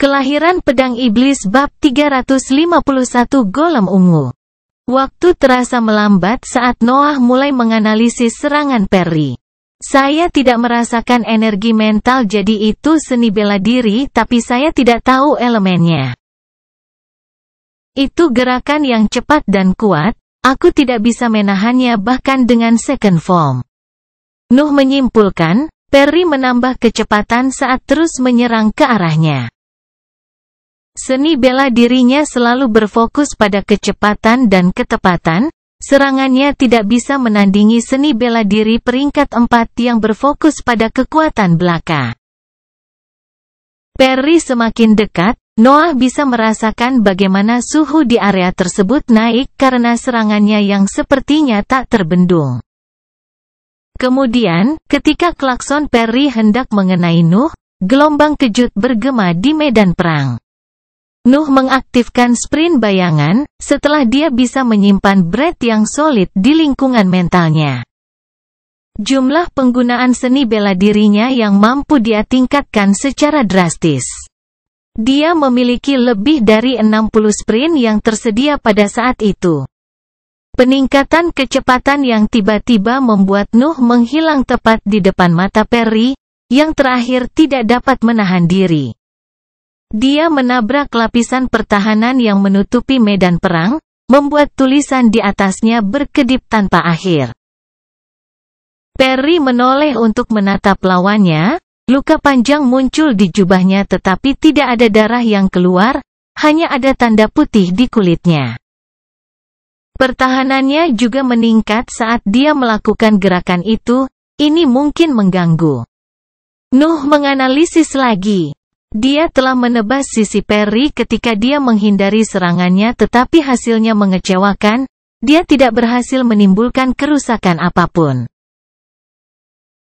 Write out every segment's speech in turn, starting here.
Kelahiran pedang iblis bab 351 Golem ungu. Waktu terasa melambat saat Noah mulai menganalisis serangan Perry. Saya tidak merasakan energi mental, jadi itu seni bela diri, tapi saya tidak tahu elemennya. Itu gerakan yang cepat dan kuat, aku tidak bisa menahannya bahkan dengan second form. Nuh menyimpulkan, Perry menambah kecepatan saat terus menyerang ke arahnya. Seni bela dirinya selalu berfokus pada kecepatan dan ketepatan, serangannya tidak bisa menandingi seni bela diri peringkat 4 yang berfokus pada kekuatan belaka. Perry semakin dekat, Noah bisa merasakan bagaimana suhu di area tersebut naik karena serangannya yang sepertinya tak terbendung. Kemudian, ketika klakson Perry hendak mengenai Nuh, gelombang kejut bergema di medan perang. Nuh mengaktifkan sprint bayangan, setelah dia bisa menyimpan Brett yang solid di lingkungan mentalnya. Jumlah penggunaan seni bela dirinya yang mampu dia tingkatkan secara drastis. Dia memiliki lebih dari 60 sprint yang tersedia pada saat itu. Peningkatan kecepatan yang tiba-tiba membuat Nuh menghilang tepat di depan mata Perry, yang terakhir tidak dapat menahan diri. Dia menabrak lapisan pertahanan yang menutupi medan perang, membuat tulisan di atasnya berkedip tanpa akhir. Perry menoleh untuk menatap lawannya, luka panjang muncul di jubahnya tetapi tidak ada darah yang keluar, hanya ada tanda putih di kulitnya. Pertahanannya juga meningkat saat dia melakukan gerakan itu, ini mungkin mengganggu. Nuh menganalisis lagi. Dia telah menebas sisi Perry ketika dia menghindari serangannya tetapi hasilnya mengecewakan, dia tidak berhasil menimbulkan kerusakan apapun.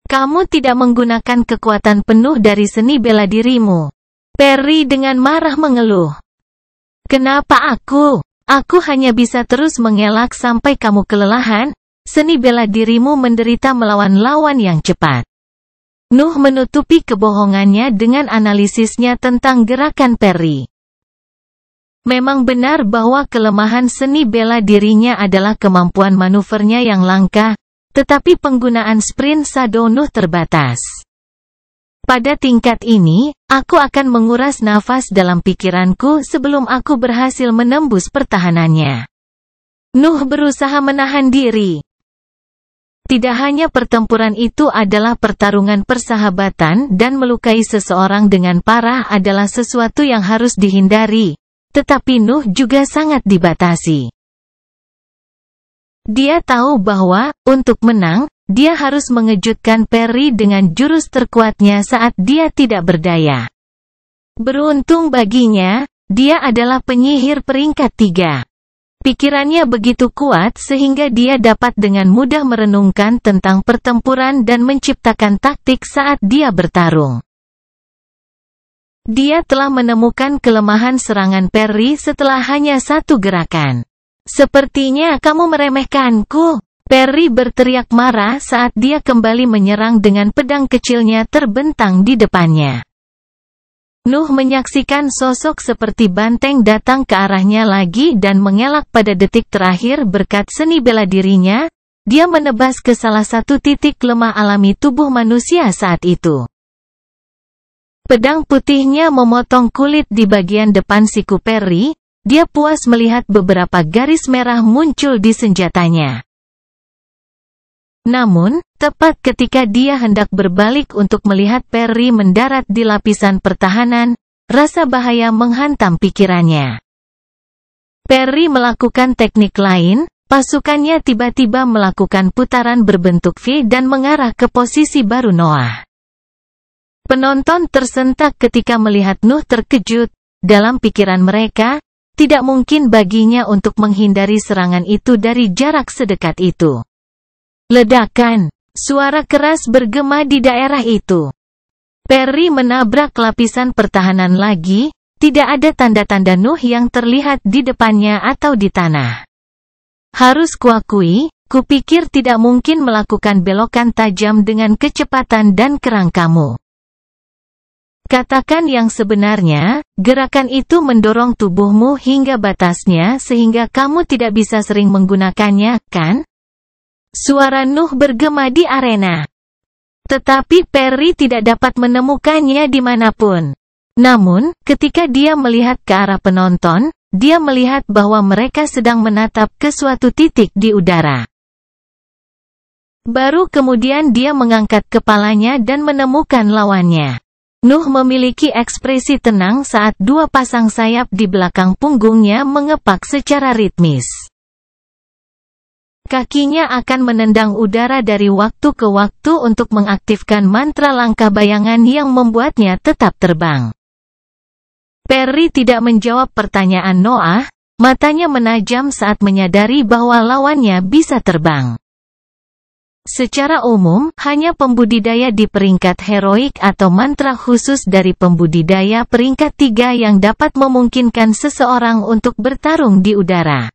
Kamu tidak menggunakan kekuatan penuh dari seni bela dirimu. Perry dengan marah mengeluh. Kenapa aku? Aku hanya bisa terus mengelak sampai kamu kelelahan, seni bela dirimu menderita melawan lawan yang cepat. Nuh menutupi kebohongannya dengan analisisnya tentang gerakan Perry. Memang benar bahwa kelemahan seni bela dirinya adalah kemampuan manuvernya yang langka, tetapi penggunaan sprint shadow Nuh terbatas. Pada tingkat ini, aku akan menguras nafas dalam pikiranku sebelum aku berhasil menembus pertahanannya. Nuh berusaha menahan diri. Tidak hanya pertempuran itu adalah pertarungan persahabatan dan melukai seseorang dengan parah adalah sesuatu yang harus dihindari, tetapi Nuh juga sangat dibatasi. Dia tahu bahwa, untuk menang, dia harus mengejutkan Perry dengan jurus terkuatnya saat dia tidak berdaya. Beruntung baginya, dia adalah penyihir peringkat 3. Pikirannya begitu kuat sehingga dia dapat dengan mudah merenungkan tentang pertempuran dan menciptakan taktik saat dia bertarung. Dia telah menemukan kelemahan serangan Perry setelah hanya satu gerakan. Sepertinya kamu meremehkanku. Perry berteriak marah saat dia kembali menyerang dengan pedang kecilnya terbentang di depannya. Nuh menyaksikan sosok seperti banteng datang ke arahnya lagi dan mengelak pada detik terakhir berkat seni bela dirinya, dia menebas ke salah satu titik lemah alami tubuh manusia saat itu. Pedang putihnya memotong kulit di bagian depan siku Perry, dia puas melihat beberapa garis merah muncul di senjatanya. Namun, tepat ketika dia hendak berbalik untuk melihat Perry mendarat di lapisan pertahanan, rasa bahaya menghantam pikirannya. Perry melakukan teknik lain, pasukannya tiba-tiba melakukan putaran berbentuk V dan mengarah ke posisi baru Noah. Penonton tersentak ketika melihat Nuh terkejut, dalam pikiran mereka, tidak mungkin baginya untuk menghindari serangan itu dari jarak sedekat itu. Ledakan. Suara keras bergema di daerah itu. Perry menabrak lapisan pertahanan lagi, tidak ada tanda-tanda Nuh yang terlihat di depannya atau di tanah. Harus kuakui, kupikir tidak mungkin melakukan belokan tajam dengan kecepatan dan kerangkamu. Katakan yang sebenarnya, gerakan itu mendorong tubuhmu hingga batasnya sehingga kamu tidak bisa sering menggunakannya, kan? Suara Nuh bergema di arena. Tetapi Perry tidak dapat menemukannya dimanapun. Namun, ketika dia melihat ke arah penonton, dia melihat bahwa mereka sedang menatap ke suatu titik di udara. Baru kemudian dia mengangkat kepalanya dan menemukan lawannya. Nuh memiliki ekspresi tenang saat dua pasang sayap di belakang punggungnya mengepak secara ritmis. Kakinya akan menendang udara dari waktu ke waktu untuk mengaktifkan mantra langkah bayangan yang membuatnya tetap terbang. Perry tidak menjawab pertanyaan Noah, matanya menajam saat menyadari bahwa lawannya bisa terbang. Secara umum, hanya pembudidaya di peringkat heroik atau mantra khusus dari pembudidaya peringkat 3 yang dapat memungkinkan seseorang untuk bertarung di udara.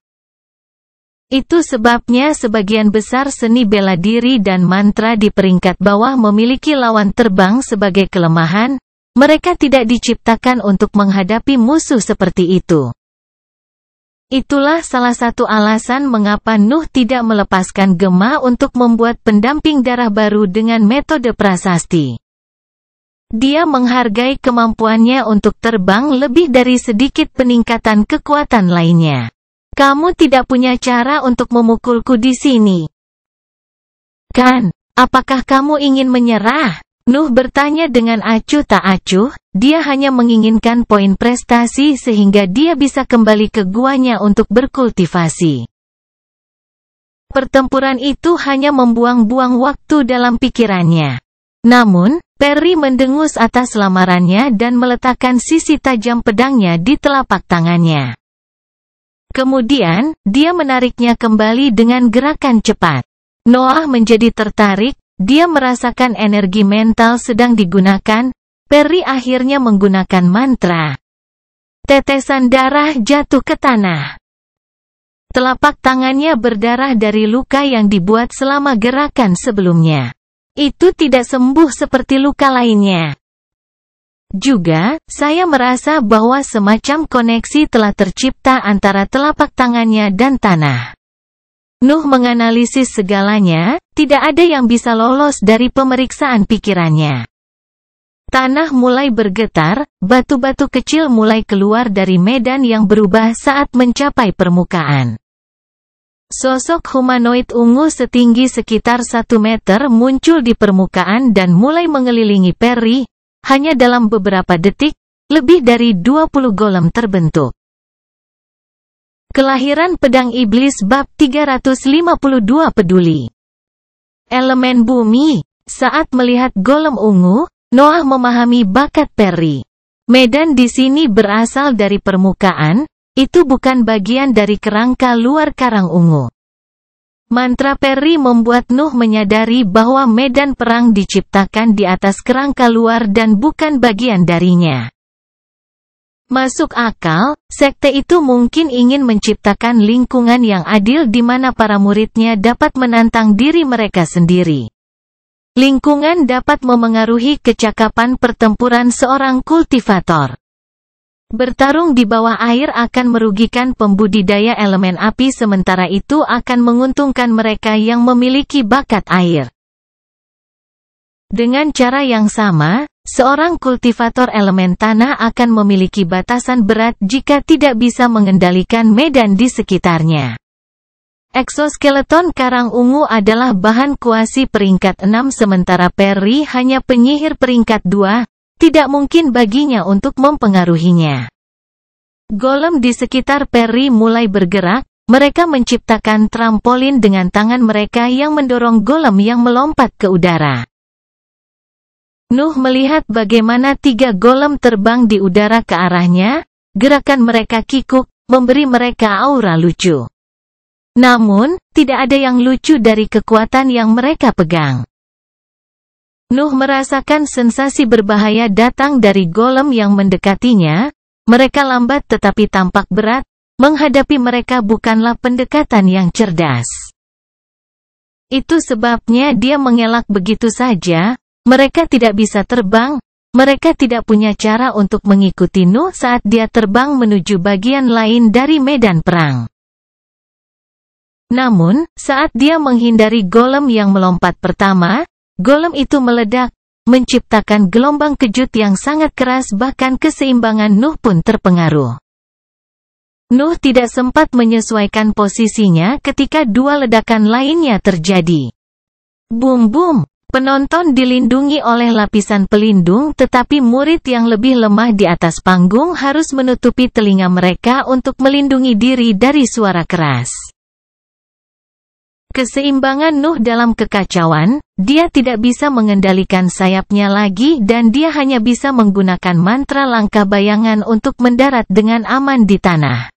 Itu sebabnya sebagian besar seni bela diri dan mantra di peringkat bawah memiliki lawan terbang sebagai kelemahan. Mereka tidak diciptakan untuk menghadapi musuh seperti itu. Itulah salah satu alasan mengapa Nuh tidak melepaskan gema untuk membuat pendamping darah baru dengan metode prasasti. Dia menghargai kemampuannya untuk terbang lebih dari sedikit peningkatan kekuatan lainnya. Kamu tidak punya cara untuk memukulku di sini. Kan? Apakah kamu ingin menyerah? Nuh bertanya dengan acuh tak acuh, dia hanya menginginkan poin prestasi sehingga dia bisa kembali ke guanya untuk berkultivasi. Pertempuran itu hanya membuang-buang waktu dalam pikirannya. Namun, Perry mendengus atas lamarannya dan meletakkan sisi tajam pedangnya di telapak tangannya. Kemudian, dia menariknya kembali dengan gerakan cepat. Noah menjadi tertarik. Dia merasakan energi mental sedang digunakan. Perry akhirnya menggunakan mantra. Tetesan darah jatuh ke tanah. Telapak tangannya berdarah dari luka yang dibuat selama gerakan sebelumnya. Itu tidak sembuh seperti luka lainnya. Juga, saya merasa bahwa semacam koneksi telah tercipta antara telapak tangannya dan tanah. Nuh menganalisis segalanya, tidak ada yang bisa lolos dari pemeriksaan pikirannya. Tanah mulai bergetar, batu-batu kecil mulai keluar dari medan yang berubah saat mencapai permukaan. Sosok humanoid ungu setinggi sekitar 1 meter muncul di permukaan dan mulai mengelilingi Perry. Hanya dalam beberapa detik, lebih dari 20 golem terbentuk. Kelahiran Pedang Iblis bab 352 peduli. Elemen bumi. Saat melihat golem ungu, Noah memahami bakat Perry. Medan di sini berasal dari permukaan, itu bukan bagian dari kerangka luar karang ungu. Mantra Perry membuat Nuh menyadari bahwa medan perang diciptakan di atas kerangka luar dan bukan bagian darinya. Masuk akal, sekte itu mungkin ingin menciptakan lingkungan yang adil di mana para muridnya dapat menantang diri mereka sendiri. Lingkungan dapat memengaruhi kecakapan pertempuran seorang kultivator. Bertarung di bawah air akan merugikan pembudidaya elemen api sementara itu akan menguntungkan mereka yang memiliki bakat air. Dengan cara yang sama, seorang kultivator elemen tanah akan memiliki batasan berat jika tidak bisa mengendalikan medan di sekitarnya. Eksoskeleton karang ungu adalah bahan kuasi peringkat 6 sementara Perry hanya penyihir peringkat 2, tidak mungkin baginya untuk mempengaruhinya. Golem di sekitar Perry mulai bergerak, mereka menciptakan trampolin dengan tangan mereka yang mendorong golem yang melompat ke udara. Nuh melihat bagaimana 3 golem terbang di udara ke arahnya, gerakan mereka kikuk, memberi mereka aura lucu. Namun, tidak ada yang lucu dari kekuatan yang mereka pegang. Nuh merasakan sensasi berbahaya datang dari golem yang mendekatinya, mereka lambat tetapi tampak berat, menghadapi mereka bukanlah pendekatan yang cerdas. Itu sebabnya dia mengelak begitu saja. Mereka tidak bisa terbang, mereka tidak punya cara untuk mengikuti Nuh saat dia terbang menuju bagian lain dari medan perang. Namun, saat dia menghindari golem yang melompat pertama, golem itu meledak, menciptakan gelombang kejut yang sangat keras, bahkan keseimbangan Nuh pun terpengaruh. Nuh tidak sempat menyesuaikan posisinya ketika dua ledakan lainnya terjadi. Boom-boom! Penonton dilindungi oleh lapisan pelindung, tetapi murid yang lebih lemah di atas panggung harus menutupi telinga mereka untuk melindungi diri dari suara keras. Keseimbangan Nuh dalam kekacauan, dia tidak bisa mengendalikan sayapnya lagi dan dia hanya bisa menggunakan mantra langkah bayangan untuk mendarat dengan aman di tanah.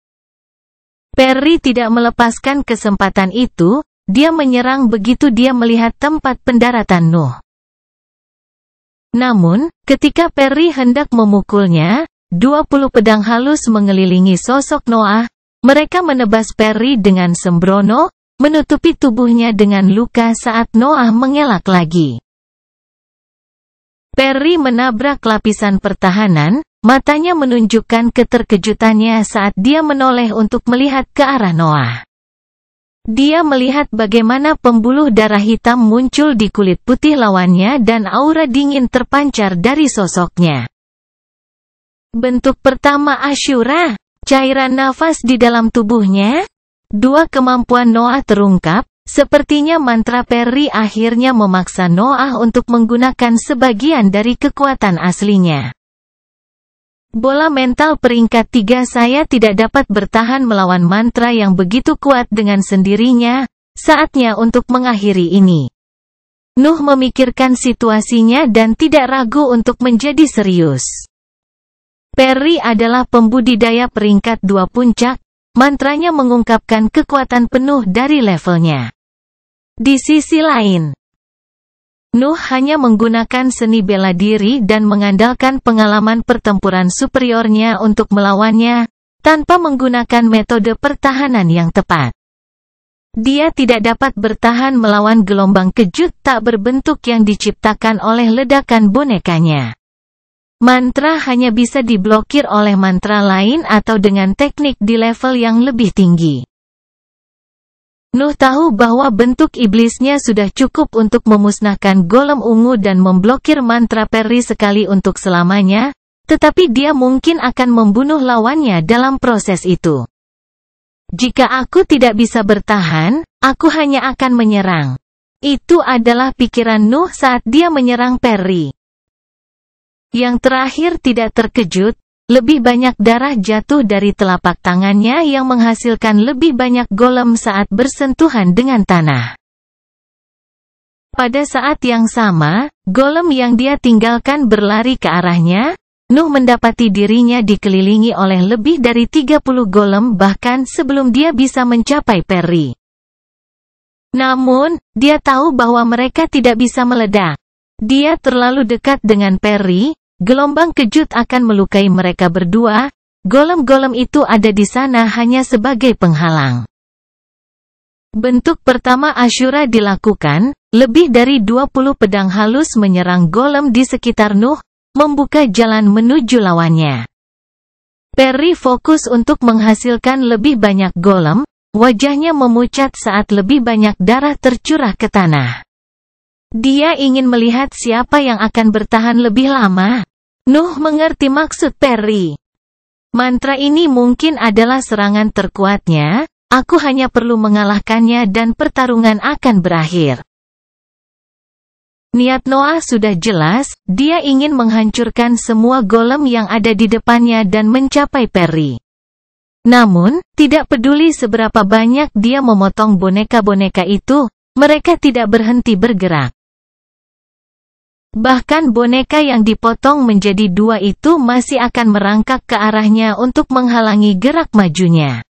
Perry tidak melepaskan kesempatan itu, dia menyerang begitu dia melihat tempat pendaratan Nuh. Namun, ketika Perry hendak memukulnya, 20 pedang halus mengelilingi sosok Noah, mereka menebas Perry dengan sembrono, menutupi tubuhnya dengan luka saat Noah mengelak lagi. Perry menabrak lapisan pertahanan, matanya menunjukkan keterkejutannya saat dia menoleh untuk melihat ke arah Noah. Dia melihat bagaimana pembuluh darah hitam muncul di kulit putih lawannya dan aura dingin terpancar dari sosoknya. Bentuk pertama Ashura, cairan nafas di dalam tubuhnya. Dua kemampuan Noah terungkap, sepertinya mantra Perry akhirnya memaksa Noah untuk menggunakan sebagian dari kekuatan aslinya. Bola mental peringkat 3 saya tidak dapat bertahan melawan mantra yang begitu kuat dengan sendirinya, saatnya untuk mengakhiri ini. Nuh memikirkan situasinya dan tidak ragu untuk menjadi serius. Perry adalah pembudidaya peringkat 2 puncak, mantranya mengungkapkan kekuatan penuh dari levelnya. Di sisi lain, Nuh hanya menggunakan seni bela diri dan mengandalkan pengalaman pertempuran superiornya untuk melawannya, tanpa menggunakan metode pertahanan yang tepat. Dia tidak dapat bertahan melawan gelombang kejut tak berbentuk yang diciptakan oleh ledakan bonekanya. Mantra hanya bisa diblokir oleh mantra lain atau dengan teknik di level yang lebih tinggi. Nuh tahu bahwa bentuk iblisnya sudah cukup untuk memusnahkan golem ungu dan memblokir mantra Perry sekali untuk selamanya, tetapi dia mungkin akan membunuh lawannya dalam proses itu. Jika aku tidak bisa bertahan, aku hanya akan menyerang. Itu adalah pikiran Nuh saat dia menyerang Perry. Yang terakhir tidak terkejut, lebih banyak darah jatuh dari telapak tangannya yang menghasilkan lebih banyak golem saat bersentuhan dengan tanah. Pada saat yang sama, golem yang dia tinggalkan berlari ke arahnya. Nuh mendapati dirinya dikelilingi oleh lebih dari 30 golem bahkan sebelum dia bisa mencapai Perry. Namun, dia tahu bahwa mereka tidak bisa meledak. Dia terlalu dekat dengan Perry. Gelombang kejut akan melukai mereka berdua. Golem-golem itu ada di sana hanya sebagai penghalang. Bentuk pertama Ashura dilakukan, lebih dari 20 pedang halus menyerang golem di sekitar Nuh, membuka jalan menuju lawannya. Perry fokus untuk menghasilkan lebih banyak golem, wajahnya memucat saat lebih banyak darah tercurah ke tanah. Dia ingin melihat siapa yang akan bertahan lebih lama. Nuh mengerti maksud Perry. Mantra ini mungkin adalah serangan terkuatnya, aku hanya perlu mengalahkannya dan pertarungan akan berakhir. Niat Noah sudah jelas, dia ingin menghancurkan semua golem yang ada di depannya dan mencapai Perry. Namun, tidak peduli seberapa banyak dia memotong boneka-boneka itu, mereka tidak berhenti bergerak. Bahkan boneka yang dipotong menjadi 2 itu masih akan merangkak ke arahnya untuk menghalangi gerak majunya.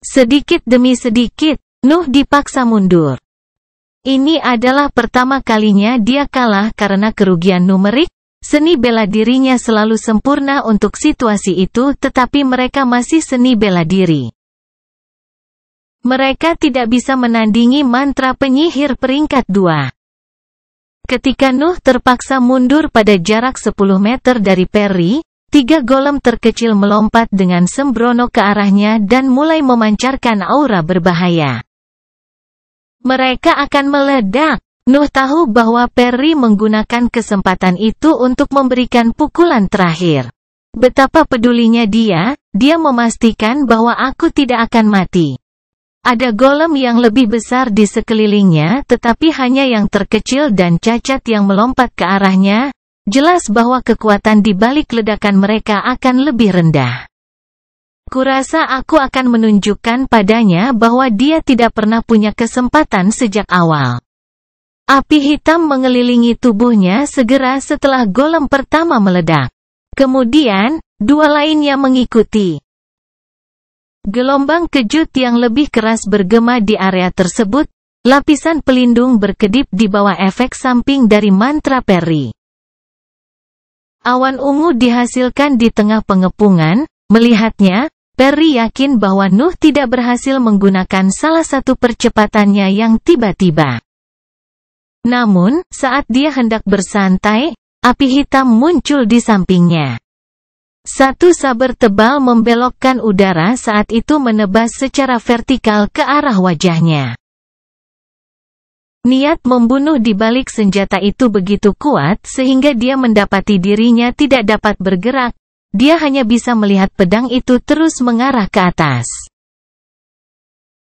Sedikit demi sedikit, Nuh dipaksa mundur. Ini adalah pertama kalinya dia kalah karena kerugian numerik. Seni bela dirinya selalu sempurna untuk situasi itu, tetapi mereka masih seni bela diri. Mereka tidak bisa menandingi mantra penyihir peringkat 2. Ketika Nuh terpaksa mundur pada jarak 10 meter dari Perry, 3 golem terkecil melompat dengan sembrono ke arahnya dan mulai memancarkan aura berbahaya. Mereka akan meledak. Nuh tahu bahwa Perry menggunakan kesempatan itu untuk memberikan pukulan terakhir. Betapa pedulinya dia memastikan bahwa aku tidak akan mati. Ada golem yang lebih besar di sekelilingnya tetapi hanya yang terkecil dan cacat yang melompat ke arahnya. Jelas bahwa kekuatan di balik ledakan mereka akan lebih rendah. Kurasa aku akan menunjukkan padanya bahwa dia tidak pernah punya kesempatan sejak awal. Api hitam mengelilingi tubuhnya segera setelah golem pertama meledak. Kemudian, 2 lainnya mengikuti. Gelombang kejut yang lebih keras bergema di area tersebut, lapisan pelindung berkedip di bawah efek samping dari mantra Perry. Awan ungu dihasilkan di tengah pengepungan. Melihatnya, Perry yakin bahwa Nuh tidak berhasil menggunakan salah satu percepatannya yang tiba-tiba. Namun, saat dia hendak bersantai, api hitam muncul di sampingnya. Satu saber tebal membelokkan udara saat itu menebas secara vertikal ke arah wajahnya. Niat membunuh di balik senjata itu begitu kuat sehingga dia mendapati dirinya tidak dapat bergerak. Dia hanya bisa melihat pedang itu terus mengarah ke atas.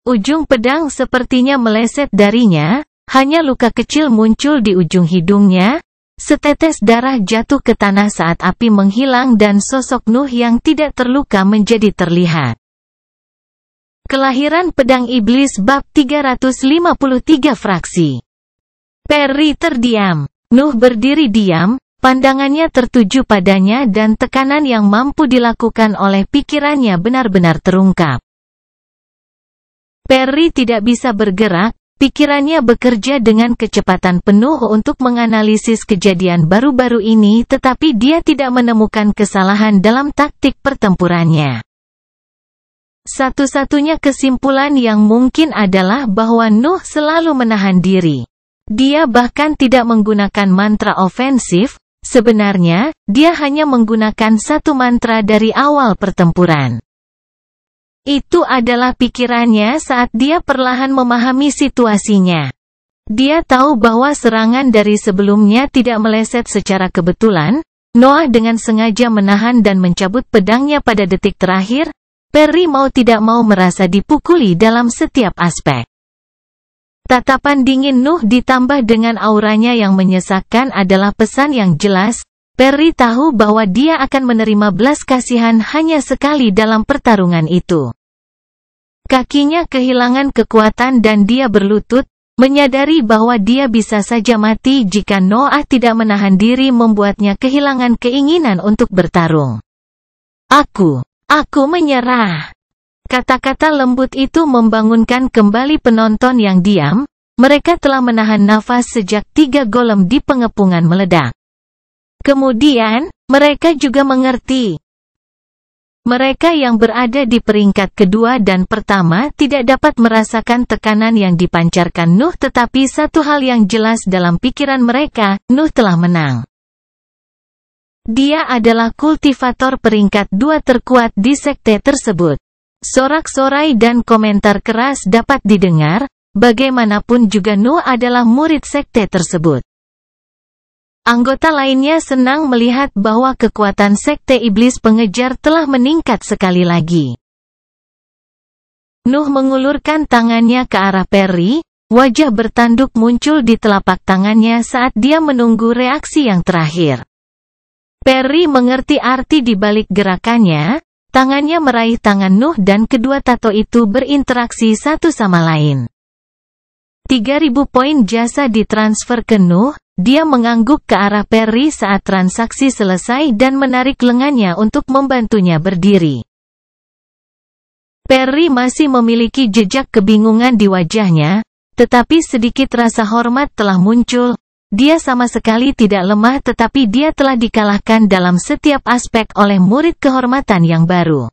Ujung pedang sepertinya meleset darinya, hanya luka kecil muncul di ujung hidungnya. Setetes darah jatuh ke tanah saat api menghilang dan sosok Nuh yang tidak terluka menjadi terlihat. Kelahiran Pedang Iblis bab 353 fraksi. Perry terdiam. Nuh berdiri diam, pandangannya tertuju padanya dan tekanan yang mampu dilakukan oleh pikirannya benar-benar terungkap. Perry tidak bisa bergerak. Pikirannya bekerja dengan kecepatan penuh untuk menganalisis kejadian baru-baru ini tetapi dia tidak menemukan kesalahan dalam taktik pertempurannya. Satu-satunya kesimpulan yang mungkin adalah bahwa Nuh selalu menahan diri. Dia bahkan tidak menggunakan mantra ofensif, sebenarnya, dia hanya menggunakan satu mantra dari awal pertempuran. Itu adalah pikirannya saat dia perlahan memahami situasinya. Dia tahu bahwa serangan dari sebelumnya tidak meleset secara kebetulan. Noah dengan sengaja menahan dan mencabut pedangnya pada detik terakhir. Perry mau tidak mau merasa dipukuli dalam setiap aspek. Tatapan dingin Nuh ditambah dengan auranya yang menyesakkan adalah pesan yang jelas. Perry tahu bahwa dia akan menerima belas kasihan hanya sekali dalam pertarungan itu. Kakinya kehilangan kekuatan dan dia berlutut, menyadari bahwa dia bisa saja mati jika Noah tidak menahan diri membuatnya kehilangan keinginan untuk bertarung. Aku menyerah. Kata-kata lembut itu membangunkan kembali penonton yang diam. Mereka telah menahan nafas sejak 3 golem di pengepungan meledak. Kemudian, mereka juga mengerti. Mereka yang berada di peringkat kedua dan pertama tidak dapat merasakan tekanan yang dipancarkan Nuh, tetapi satu hal yang jelas dalam pikiran mereka, Nuh telah menang. Dia adalah kultivator peringkat 2 terkuat di sekte tersebut. Sorak-sorai dan komentar keras dapat didengar, bagaimanapun juga Nuh adalah murid sekte tersebut. Anggota lainnya senang melihat bahwa kekuatan sekte iblis pengejar telah meningkat sekali lagi. Nuh mengulurkan tangannya ke arah Perry, wajah bertanduk muncul di telapak tangannya saat dia menunggu reaksi yang terakhir. Perry mengerti arti di balik gerakannya, tangannya meraih tangan Nuh dan kedua tato itu berinteraksi satu sama lain. 3.000 poin jasa ditransfer ke Nuh. Dia mengangguk ke arah Perry saat transaksi selesai dan menarik lengannya untuk membantunya berdiri. Perry masih memiliki jejak kebingungan di wajahnya, tetapi sedikit rasa hormat telah muncul. Dia sama sekali tidak lemah tetapi dia telah dikalahkan dalam setiap aspek oleh murid kehormatan yang baru.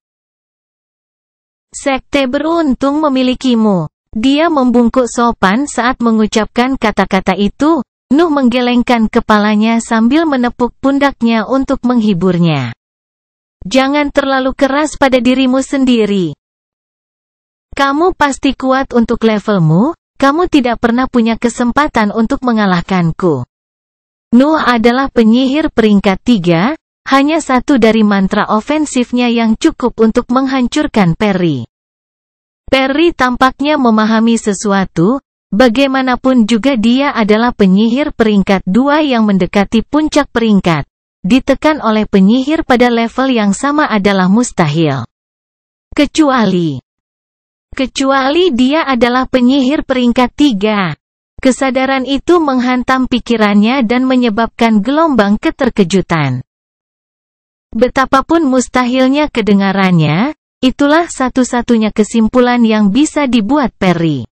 Sekte beruntung memilikimu. Dia membungkuk sopan saat mengucapkan kata-kata itu. Nuh menggelengkan kepalanya sambil menepuk pundaknya untuk menghiburnya. Jangan terlalu keras pada dirimu sendiri. Kamu pasti kuat untuk levelmu, kamu tidak pernah punya kesempatan untuk mengalahkanku. Nuh adalah penyihir peringkat 3, hanya satu dari mantra ofensifnya yang cukup untuk menghancurkan Perry. Perry tampaknya memahami sesuatu. Bagaimanapun juga dia adalah penyihir peringkat 2 yang mendekati puncak peringkat. Ditekan oleh penyihir pada level yang sama adalah mustahil. Kecuali dia adalah penyihir peringkat 3. Kesadaran itu menghantam pikirannya dan menyebabkan gelombang keterkejutan. Betapapun mustahilnya kedengarannya, itulah satu-satunya kesimpulan yang bisa dibuat Perry.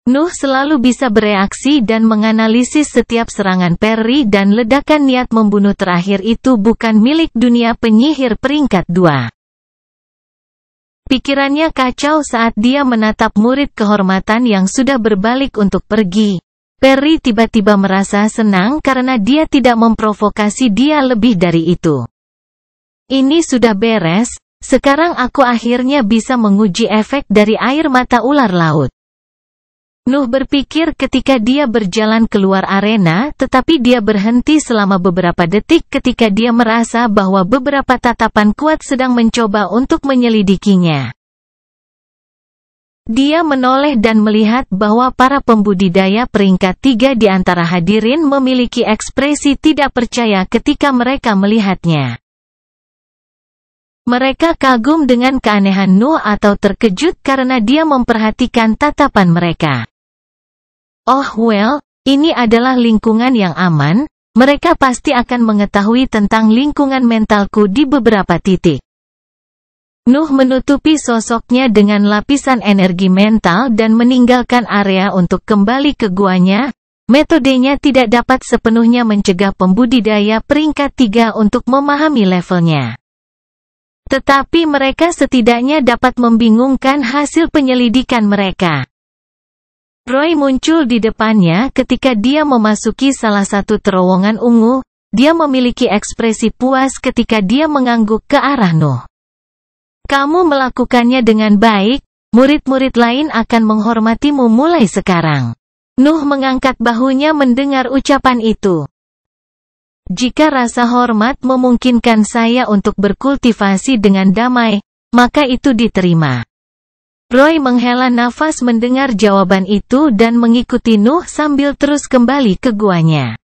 Nuh selalu bisa bereaksi dan menganalisis setiap serangan Perry dan ledakan niat membunuh terakhir itu bukan milik dunia penyihir peringkat 2. Pikirannya kacau saat dia menatap murid kehormatan yang sudah berbalik untuk pergi. Perry tiba-tiba merasa senang karena dia tidak memprovokasi dia lebih dari itu. Ini sudah beres, sekarang aku akhirnya bisa menguji efek dari air mata ular laut. Nuh berpikir ketika dia berjalan keluar arena, tetapi dia berhenti selama beberapa detik ketika dia merasa bahwa beberapa tatapan kuat sedang mencoba untuk menyelidikinya. Dia menoleh dan melihat bahwa para pembudidaya peringkat 3 di antara hadirin memiliki ekspresi tidak percaya ketika mereka melihatnya. Mereka kagum dengan keanehan Nuh atau terkejut karena dia memperhatikan tatapan mereka. Oh well, ini adalah lingkungan yang aman, mereka pasti akan mengetahui tentang lingkungan mentalku di beberapa titik. Nuh menutupi sosoknya dengan lapisan energi mental dan meninggalkan area untuk kembali ke guanya. Metodenya tidak dapat sepenuhnya mencegah pembudidaya peringkat 3 untuk memahami levelnya. Tetapi mereka setidaknya dapat membingungkan hasil penyelidikan mereka. Roy muncul di depannya ketika dia memasuki salah satu terowongan ungu. Dia memiliki ekspresi puas ketika dia mengangguk ke arah Nuh. Kamu melakukannya dengan baik, murid-murid lain akan menghormatimu mulai sekarang. Nuh mengangkat bahunya mendengar ucapan itu. Jika rasa hormat memungkinkan saya untuk berkultivasi dengan damai, maka itu diterima. Roy menghela nafas mendengar jawaban itu dan mengikuti Nuh sambil terus kembali ke guanya.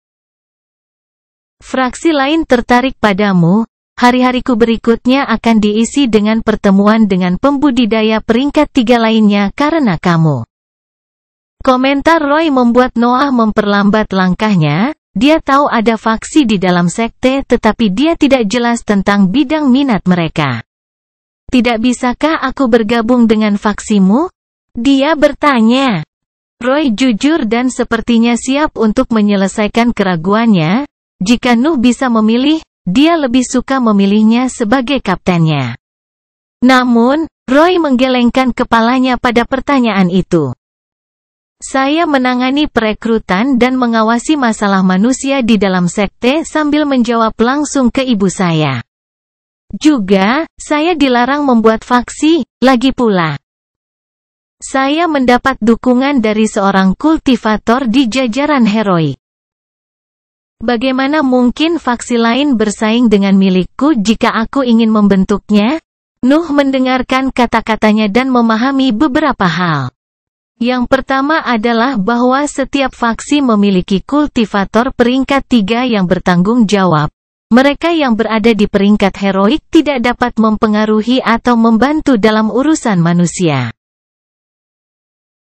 Fraksi lain tertarik padamu, hari-hariku berikutnya akan diisi dengan pertemuan dengan pembudidaya peringkat 3 lainnya karena kamu. Komentar Roy membuat Noah memperlambat langkahnya. Dia tahu ada faksi di dalam sekte tetapi dia tidak jelas tentang bidang minat mereka. Tidak bisakah aku bergabung dengan faksimu? Dia bertanya. Roy jujur dan sepertinya siap untuk menyelesaikan keraguannya. Jika Nuh bisa memilih, dia lebih suka memilihnya sebagai kaptennya. Namun, Roy menggelengkan kepalanya pada pertanyaan itu. Saya menangani perekrutan dan mengawasi masalah manusia di dalam sekte sambil menjawab langsung ke ibu saya. Juga, saya dilarang membuat faksi, lagi pula. Saya mendapat dukungan dari seorang kultivator di jajaran heroik. Bagaimana mungkin faksi lain bersaing dengan milikku jika aku ingin membentuknya? Nuh mendengarkan kata-katanya dan memahami beberapa hal. Yang pertama adalah bahwa setiap faksi memiliki kultivator peringkat 3 yang bertanggung jawab. Mereka yang berada di peringkat heroik tidak dapat mempengaruhi atau membantu dalam urusan manusia.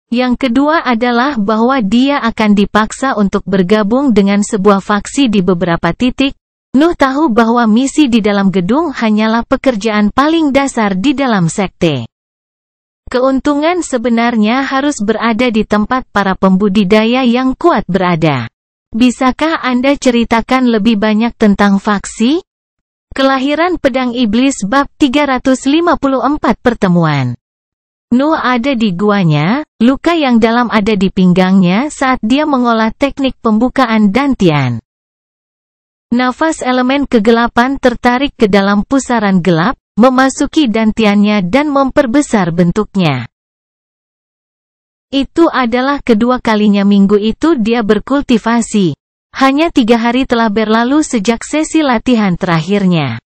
Yang kedua adalah bahwa dia akan dipaksa untuk bergabung dengan sebuah faksi di beberapa titik. Nuh tahu bahwa misi di dalam gedung hanyalah pekerjaan paling dasar di dalam sekte. Keuntungan sebenarnya harus berada di tempat para pembudidaya yang kuat berada. Bisakah Anda ceritakan lebih banyak tentang faksi? Kelahiran Pedang Iblis bab 354 pertemuan. Nuh ada di guanya, luka yang dalam ada di pinggangnya saat dia mengolah teknik pembukaan dantian. Nafas elemen kegelapan tertarik ke dalam pusaran gelap, memasuki dantiannya dan memperbesar bentuknya. Itu adalah kedua kalinya minggu itu dia berkultivasi. Hanya 3 hari telah berlalu sejak sesi latihan terakhirnya.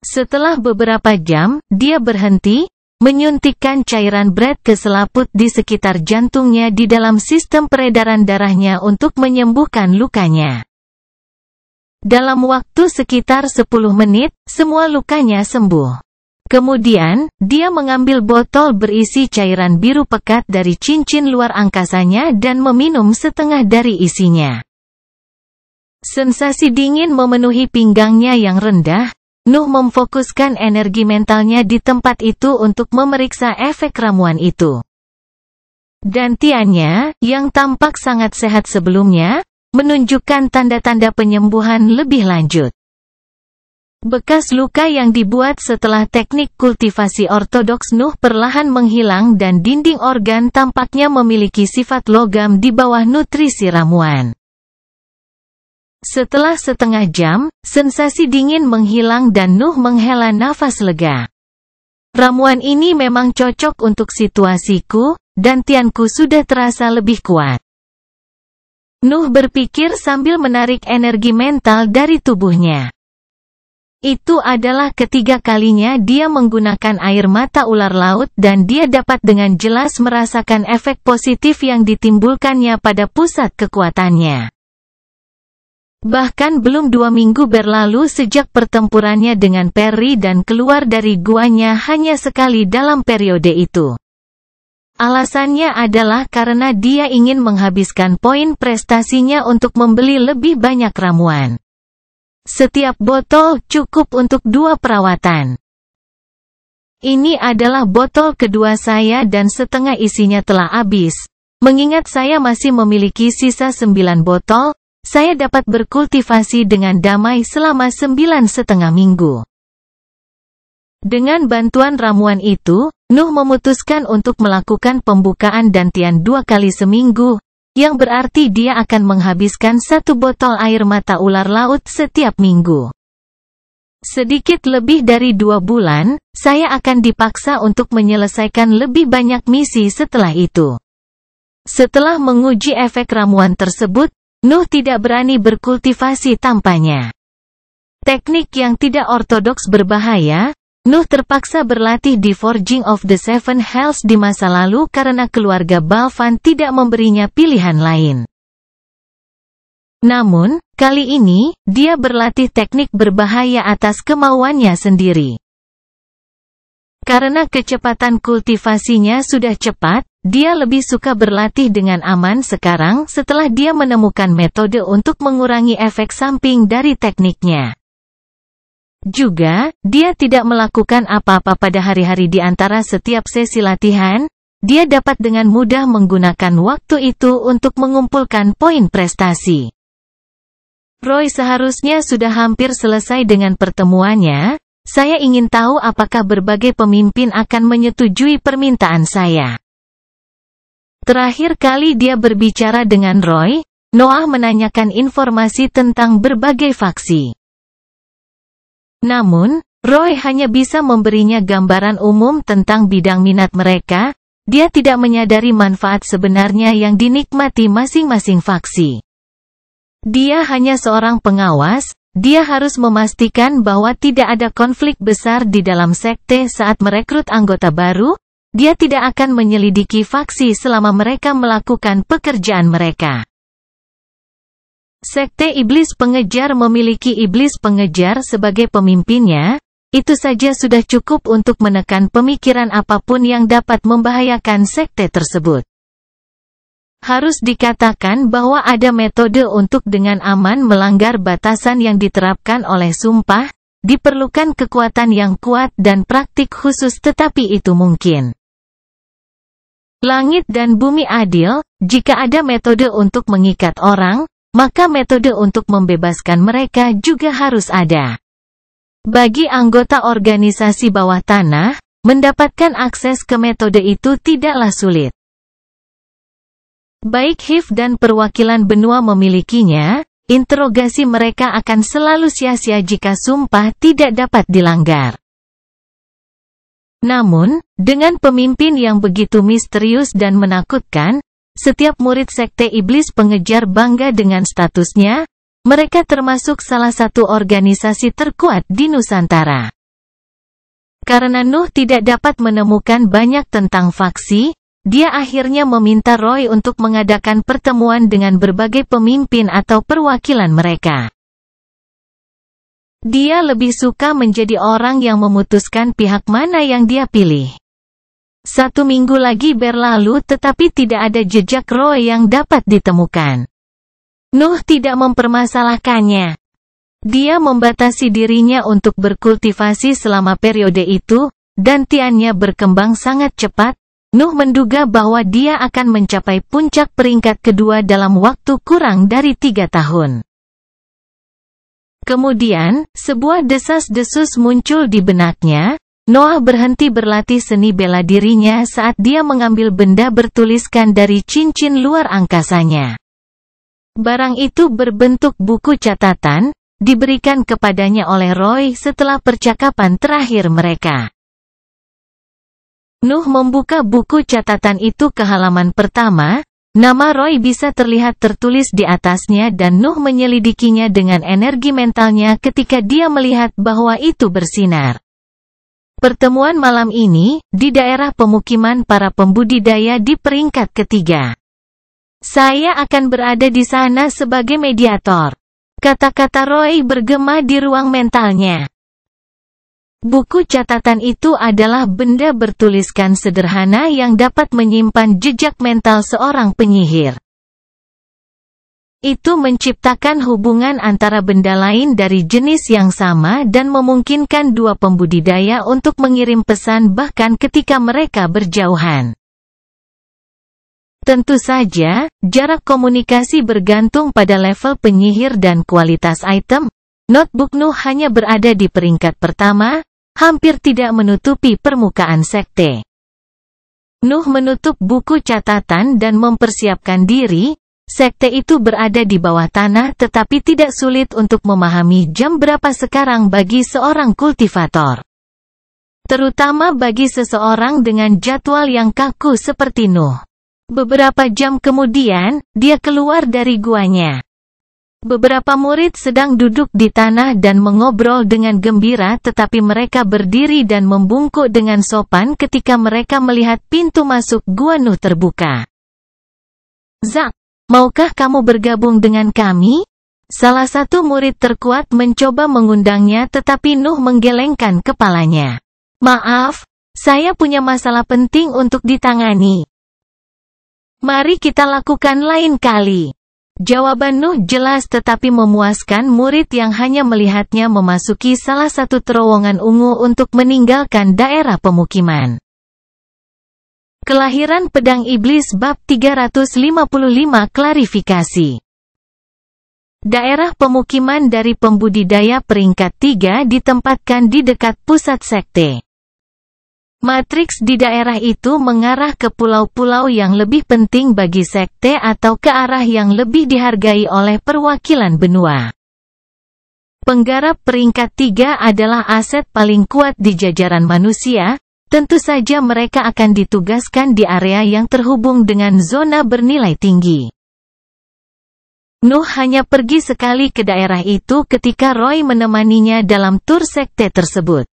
Setelah beberapa jam, dia berhenti, menyuntikkan cairan Brett ke selaput di sekitar jantungnya di dalam sistem peredaran darahnya untuk menyembuhkan lukanya. Dalam waktu sekitar 10 menit, semua lukanya sembuh. Kemudian, dia mengambil botol berisi cairan biru pekat dari cincin luar angkasanya dan meminum setengah dari isinya. Sensasi dingin memenuhi pinggangnya yang rendah. Nuh memfokuskan energi mentalnya di tempat itu untuk memeriksa efek ramuan itu. Dantiannya, yang tampak sangat sehat sebelumnya, menunjukkan tanda-tanda penyembuhan lebih lanjut. Bekas luka yang dibuat setelah teknik kultivasi ortodoks Nuh perlahan menghilang dan dinding organ tampaknya memiliki sifat logam di bawah nutrisi ramuan. Setelah setengah jam, sensasi dingin menghilang dan Nuh menghela nafas lega. Ramuan ini memang cocok untuk situasiku, dantianku sudah terasa lebih kuat. Nuh berpikir sambil menarik energi mental dari tubuhnya. Itu adalah ketiga kalinya dia menggunakan air mata ular laut dan dia dapat dengan jelas merasakan efek positif yang ditimbulkannya pada pusat kekuatannya. Bahkan belum 2 minggu berlalu sejak pertempurannya dengan Perry dan keluar dari guanya hanya sekali dalam periode itu. Alasannya adalah karena dia ingin menghabiskan poin prestasinya untuk membeli lebih banyak ramuan. Setiap botol cukup untuk 2 perawatan. Ini adalah botol kedua saya dan setengah isinya telah habis. Mengingat saya masih memiliki sisa 9 botol, saya dapat berkultivasi dengan damai selama 9,5 minggu. Dengan bantuan ramuan itu, Nuh memutuskan untuk melakukan pembukaan dantian 2 kali seminggu, yang berarti dia akan menghabiskan 1 botol air mata ular laut setiap minggu. Sedikit lebih dari 2 bulan, saya akan dipaksa untuk menyelesaikan lebih banyak misi setelah itu. Setelah menguji efek ramuan tersebut, Nuh tidak berani berkultivasi tanpanya. Teknik yang tidak ortodoks berbahaya. Nuh terpaksa berlatih di Forging of the Seven Hells di masa lalu karena keluarga Balvan tidak memberinya pilihan lain. Namun, kali ini, dia berlatih teknik berbahaya atas kemauannya sendiri. Karena kecepatan kultivasinya sudah cepat, dia lebih suka berlatih dengan aman sekarang setelah dia menemukan metode untuk mengurangi efek samping dari tekniknya. Juga, dia tidak melakukan apa-apa pada hari-hari di antara setiap sesi latihan, dia dapat dengan mudah menggunakan waktu itu untuk mengumpulkan poin prestasi. Roy seharusnya sudah hampir selesai dengan pertemuannya. Saya ingin tahu apakah berbagai pemimpin akan menyetujui permintaan saya. Terakhir kali dia berbicara dengan Roy, Noah menanyakan informasi tentang berbagai faksi. Namun, Roy hanya bisa memberinya gambaran umum tentang bidang minat mereka, dia tidak menyadari manfaat sebenarnya yang dinikmati masing-masing faksi. Dia hanya seorang pengawas, dia harus memastikan bahwa tidak ada konflik besar di dalam sekte saat merekrut anggota baru, dia tidak akan menyelidiki faksi selama mereka melakukan pekerjaan mereka. Sekte Iblis Pengejar memiliki Iblis Pengejar sebagai pemimpinnya, itu saja sudah cukup untuk menekan pemikiran apapun yang dapat membahayakan sekte tersebut. Harus dikatakan bahwa ada metode untuk dengan aman melanggar batasan yang diterapkan oleh sumpah, diperlukan kekuatan yang kuat dan praktik khusus tetapi itu mungkin. Langit dan bumi adil, jika ada metode untuk mengikat orang, maka metode untuk membebaskan mereka juga harus ada. Bagi anggota organisasi bawah tanah, mendapatkan akses ke metode itu tidaklah sulit. Baik HIV dan perwakilan benua memilikinya, interogasi mereka akan selalu sia-sia jika sumpah tidak dapat dilanggar. Namun, dengan pemimpin yang begitu misterius dan menakutkan, setiap murid sekte iblis pengejar bangga dengan statusnya. Mereka termasuk salah satu organisasi terkuat di Nusantara. Karena Nuh tidak dapat menemukan banyak tentang faksi, dia akhirnya meminta Roy untuk mengadakan pertemuan dengan berbagai pemimpin atau perwakilan mereka. Dia lebih suka menjadi orang yang memutuskan pihak mana yang dia pilih. 1 minggu lagi berlalu tetapi tidak ada jejak Roy yang dapat ditemukan. Nuh tidak mempermasalahkannya. Dia membatasi dirinya untuk berkultivasi selama periode itu, dan tiannya berkembang sangat cepat. Nuh menduga bahwa dia akan mencapai puncak peringkat kedua dalam waktu kurang dari 3 tahun. Kemudian, sebuah desas-desus muncul di benaknya. Noah berhenti berlatih seni bela dirinya saat dia mengambil benda bertuliskan dari cincin luar angkasanya. Barang itu berbentuk buku catatan, diberikan kepadanya oleh Roy setelah percakapan terakhir mereka. Nuh membuka buku catatan itu ke halaman pertama, nama Roy bisa terlihat tertulis di atasnya dan Nuh menyelidikinya dengan energi mentalnya ketika dia melihat bahwa itu bersinar. Pertemuan malam ini, di daerah pemukiman para pembudidaya di peringkat ketiga. Saya akan berada di sana sebagai mediator. Kata-kata Roy bergema di ruang mentalnya. Buku catatan itu adalah benda bertuliskan sederhana yang dapat menyimpan jejak mental seorang penyihir. Itu menciptakan hubungan antara benda lain dari jenis yang sama dan memungkinkan dua pembudidaya untuk mengirim pesan bahkan ketika mereka berjauhan. Tentu saja, jarak komunikasi bergantung pada level penyihir dan kualitas item. Notebook Nuh hanya berada di peringkat pertama, hampir tidak menutupi permukaan sekte. Nuh menutup buku catatan dan mempersiapkan diri. Sekte itu berada di bawah tanah tetapi tidak sulit untuk memahami jam berapa sekarang bagi seorang kultivator. Terutama bagi seseorang dengan jadwal yang kaku seperti Nuh. Beberapa jam kemudian, dia keluar dari guanya. Beberapa murid sedang duduk di tanah dan mengobrol dengan gembira tetapi mereka berdiri dan membungkuk dengan sopan ketika mereka melihat pintu masuk gua Nuh terbuka. Zak, maukah kamu bergabung dengan kami? Salah satu murid terkuat mencoba mengundangnya tetapi Nuh menggelengkan kepalanya. Maaf, saya punya masalah penting untuk ditangani. Mari kita lakukan lain kali. Jawaban Nuh jelas tetapi memuaskan murid yang hanya melihatnya memasuki salah satu terowongan ungu untuk meninggalkan daerah pemukiman. Kelahiran Pedang Iblis Bab 355 Klarifikasi. Daerah pemukiman dari pembudidaya peringkat 3 ditempatkan di dekat pusat sekte. Matriks di daerah itu mengarah ke pulau-pulau yang lebih penting bagi sekte atau ke arah yang lebih dihargai oleh perwakilan benua. Penggarap peringkat 3 adalah aset paling kuat di jajaran manusia, tentu saja mereka akan ditugaskan di area yang terhubung dengan zona bernilai tinggi. Nuh hanya pergi sekali ke daerah itu ketika Roy menemaninya dalam tur sekte tersebut.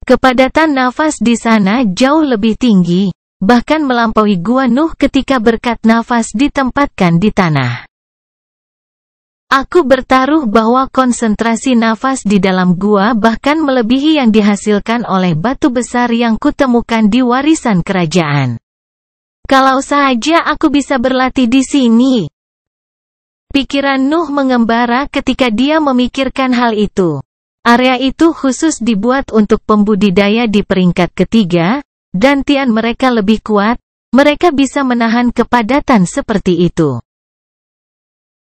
Kepadatan nafas di sana jauh lebih tinggi, bahkan melampaui gua Nuh ketika berkat nafas ditempatkan di tanah. Aku bertaruh bahwa konsentrasi nafas di dalam gua bahkan melebihi yang dihasilkan oleh batu besar yang kutemukan di warisan kerajaan. Kalau saja aku bisa berlatih di sini. Pikiran Nuh mengembara ketika dia memikirkan hal itu. Area itu khusus dibuat untuk pembudidaya di peringkat ketiga, dan tian mereka lebih kuat, mereka bisa menahan kepadatan seperti itu.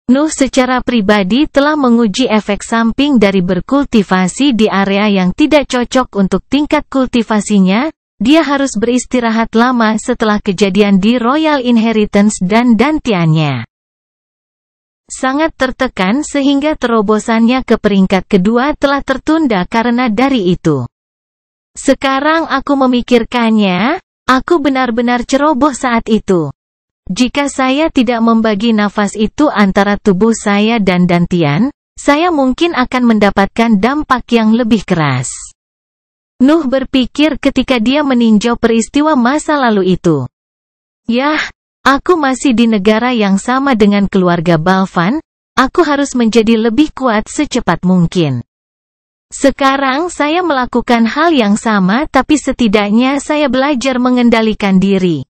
Nuh secara pribadi telah menguji efek samping dari berkultivasi di area yang tidak cocok untuk tingkat kultivasinya, dia harus beristirahat lama setelah kejadian di Royal Inheritance dan dantiannya sangat tertekan sehingga terobosannya ke peringkat kedua telah tertunda karena dari itu. Sekarang aku memikirkannya, aku benar-benar ceroboh saat itu. Jika saya tidak membagi nafas itu antara tubuh saya dan dantian, saya mungkin akan mendapatkan dampak yang lebih keras. Nuh berpikir ketika dia meninjau peristiwa masa lalu itu. Yah, aku masih di negara yang sama dengan keluarga Balvan, aku harus menjadi lebih kuat secepat mungkin. Sekarang saya melakukan hal yang sama tapi setidaknya saya belajar mengendalikan diri.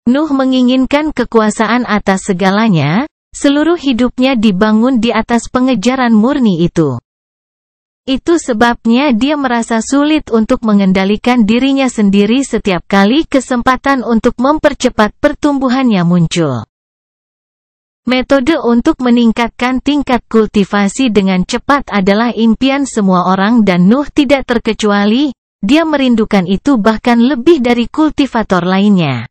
Nuh menginginkan kekuasaan atas segalanya, seluruh hidupnya dibangun di atas pengejaran murni itu. Itu sebabnya dia merasa sulit untuk mengendalikan dirinya sendiri setiap kali kesempatan untuk mempercepat pertumbuhannya muncul. Metode untuk meningkatkan tingkat kultivasi dengan cepat adalah impian semua orang dan Nuh tidak terkecuali, dia merindukan itu bahkan lebih dari kultivator lainnya.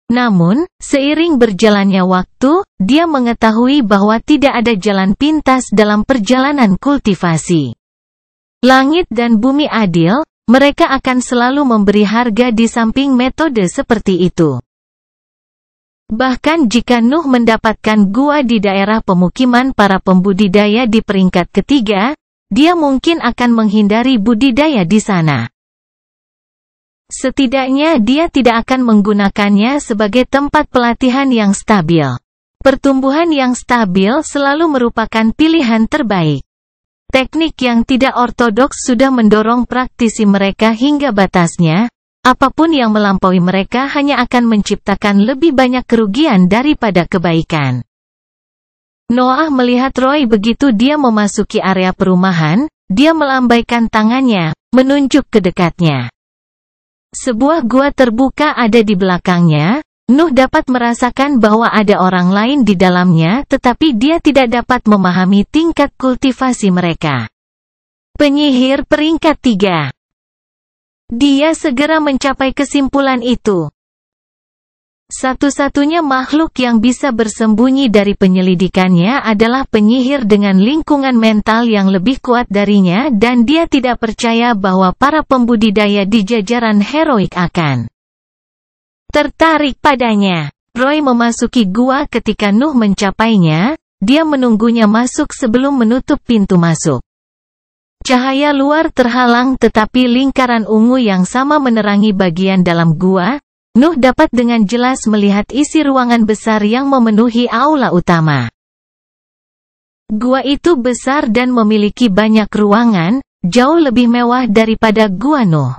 Namun, seiring berjalannya waktu, dia mengetahui bahwa tidak ada jalan pintas dalam perjalanan kultivasi. Langit dan bumi adil, mereka akan selalu memberi harga di samping metode seperti itu. Bahkan jika Nuh mendapatkan gua di daerah pemukiman para pembudidaya di peringkat ketiga, dia mungkin akan menghindari budidaya di sana. Setidaknya dia tidak akan menggunakannya sebagai tempat pelatihan yang stabil. Pertumbuhan yang stabil selalu merupakan pilihan terbaik. Teknik yang tidak ortodoks sudah mendorong praktisi mereka hingga batasnya, apapun yang melampaui mereka hanya akan menciptakan lebih banyak kerugian daripada kebaikan. Noah melihat Roy begitu dia memasuki area perumahan, dia melambaikan tangannya, menunjuk ke dekatnya. Sebuah gua terbuka ada di belakangnya, Nuh dapat merasakan bahwa ada orang lain di dalamnya tetapi dia tidak dapat memahami tingkat kultivasi mereka. Penyihir peringkat 3. Dia segera mencapai kesimpulan itu. Satu-satunya makhluk yang bisa bersembunyi dari penyelidikannya adalah penyihir dengan lingkungan mental yang lebih kuat darinya dan dia tidak percaya bahwa para pembudidaya di jajaran heroik akan tertarik padanya. Roy memasuki gua ketika Nuh mencapainya, dia menunggunya masuk sebelum menutup pintu masuk. Cahaya luar terhalang tetapi lingkaran ungu yang sama menerangi bagian dalam gua. Nuh dapat dengan jelas melihat isi ruangan besar yang memenuhi aula utama. Gua itu besar dan memiliki banyak ruangan, jauh lebih mewah daripada gua Nuh.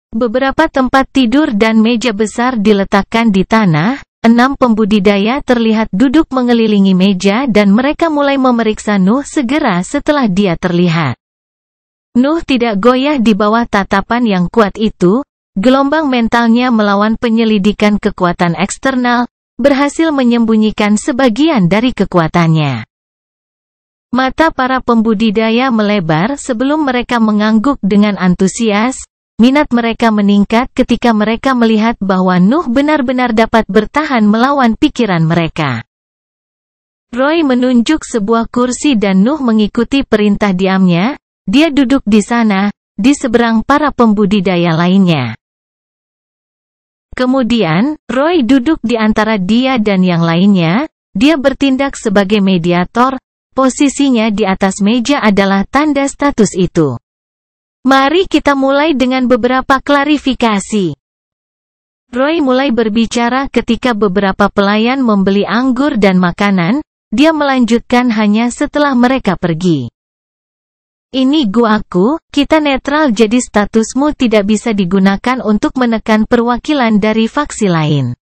Beberapa tempat tidur dan meja besar diletakkan di tanah, 6 pembudidaya terlihat duduk mengelilingi meja dan mereka mulai memeriksa Nuh segera setelah dia terlihat. Nuh tidak goyah di bawah tatapan yang kuat itu. Gelombang mentalnya melawan penyelidikan kekuatan eksternal, berhasil menyembunyikan sebagian dari kekuatannya. Mata para pembudidaya melebar sebelum mereka mengangguk dengan antusias, minat mereka meningkat ketika mereka melihat bahwa Nuh benar-benar dapat bertahan melawan pikiran mereka. Roy menunjuk sebuah kursi dan Nuh mengikuti perintah diamnya, dia duduk di sana, di seberang para pembudidaya lainnya. Kemudian, Roy duduk di antara dia dan yang lainnya, dia bertindak sebagai mediator, posisinya di atas meja adalah tanda status itu. Mari kita mulai dengan beberapa klarifikasi. Roy mulai berbicara ketika beberapa pelayan membeli anggur dan makanan, dia melanjutkan hanya setelah mereka pergi. Ini guaku, kita netral jadi statusmu tidak bisa digunakan untuk menekan perwakilan dari faksi lain.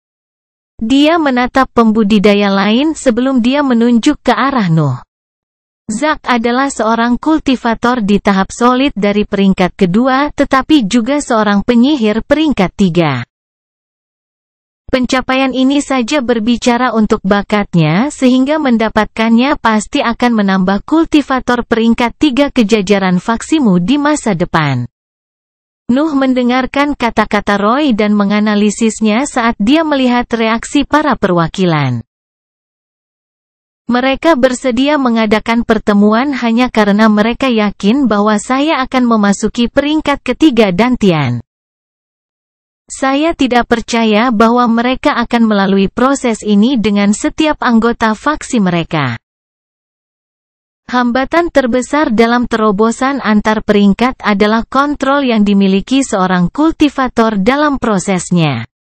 Dia menatap pembudidaya lain sebelum dia menunjuk ke arah Nuh. Zak adalah seorang kultivator di tahap solid dari peringkat kedua tetapi juga seorang penyihir peringkat 3. Pencapaian ini saja berbicara untuk bakatnya sehingga mendapatkannya pasti akan menambah kultivator peringkat 3 kejajaran faksimu di masa depan. Nuh mendengarkan kata-kata Roy dan menganalisisnya saat dia melihat reaksi para perwakilan. Mereka bersedia mengadakan pertemuan hanya karena mereka yakin bahwa saya akan memasuki peringkat ketiga dantian. Saya tidak percaya bahwa mereka akan melalui proses ini dengan setiap anggota faksi mereka. Hambatan terbesar dalam terobosan antar peringkat adalah kontrol yang dimiliki seorang kultivator dalam prosesnya.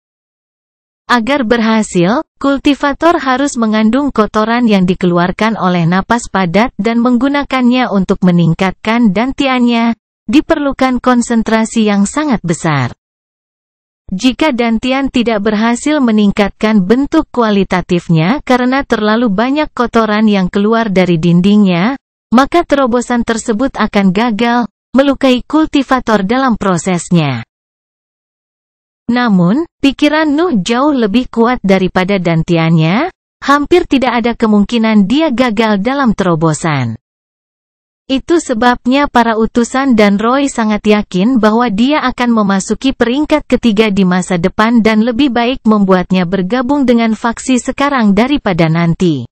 Agar berhasil, kultivator harus mengandung kotoran yang dikeluarkan oleh napas padat dan menggunakannya untuk meningkatkan dantiannya, diperlukan konsentrasi yang sangat besar. Jika dantian tidak berhasil meningkatkan bentuk kualitatifnya karena terlalu banyak kotoran yang keluar dari dindingnya, maka terobosan tersebut akan gagal, melukai kultivator dalam prosesnya. Namun, pikiran Nuh jauh lebih kuat daripada dantiannya, hampir tidak ada kemungkinan dia gagal dalam terobosan. Itu sebabnya para utusan dan Roy sangat yakin bahwa dia akan memasuki peringkat ketiga di masa depan dan lebih baik membuatnya bergabung dengan faksi sekarang daripada nanti.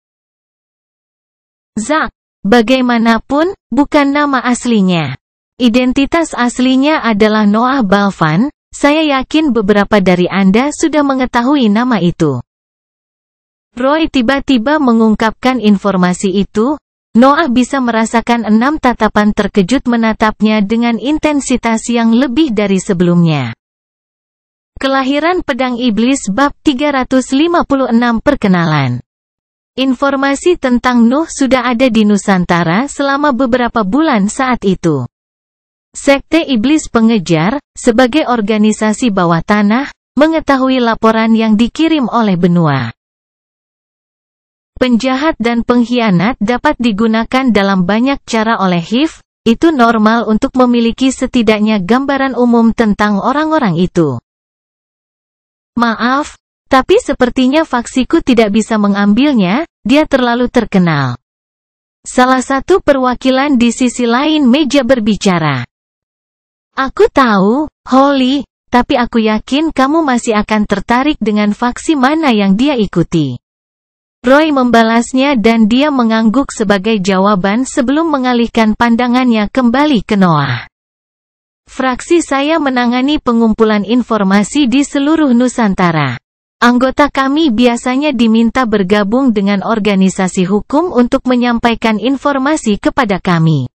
Zack, bagaimanapun, bukan nama aslinya. Identitas aslinya adalah Noah Balvan, saya yakin beberapa dari Anda sudah mengetahui nama itu. Roy tiba-tiba mengungkapkan informasi itu. Noah bisa merasakan 6 tatapan terkejut menatapnya dengan intensitas yang lebih dari sebelumnya. Kelahiran Pedang Iblis bab 356 Perkenalan. Informasi tentang Nuh sudah ada di Nusantara selama beberapa bulan saat itu. Sekte Iblis Pengejar, sebagai organisasi bawah tanah, mengetahui laporan yang dikirim oleh benua. Penjahat dan pengkhianat dapat digunakan dalam banyak cara oleh HIV, itu normal untuk memiliki setidaknya gambaran umum tentang orang-orang itu. Maaf, tapi sepertinya faksiku tidak bisa mengambilnya, dia terlalu terkenal. Salah satu perwakilan di sisi lain meja berbicara. Aku tahu, Holly, tapi aku yakin kamu masih akan tertarik dengan faksi mana yang dia ikuti. Roy membalasnya dan dia mengangguk sebagai jawaban sebelum mengalihkan pandangannya kembali ke Noah. Fraksi saya menangani pengumpulan informasi di seluruh Nusantara. Anggota kami biasanya diminta bergabung dengan organisasi hukum untuk menyampaikan informasi kepada kami.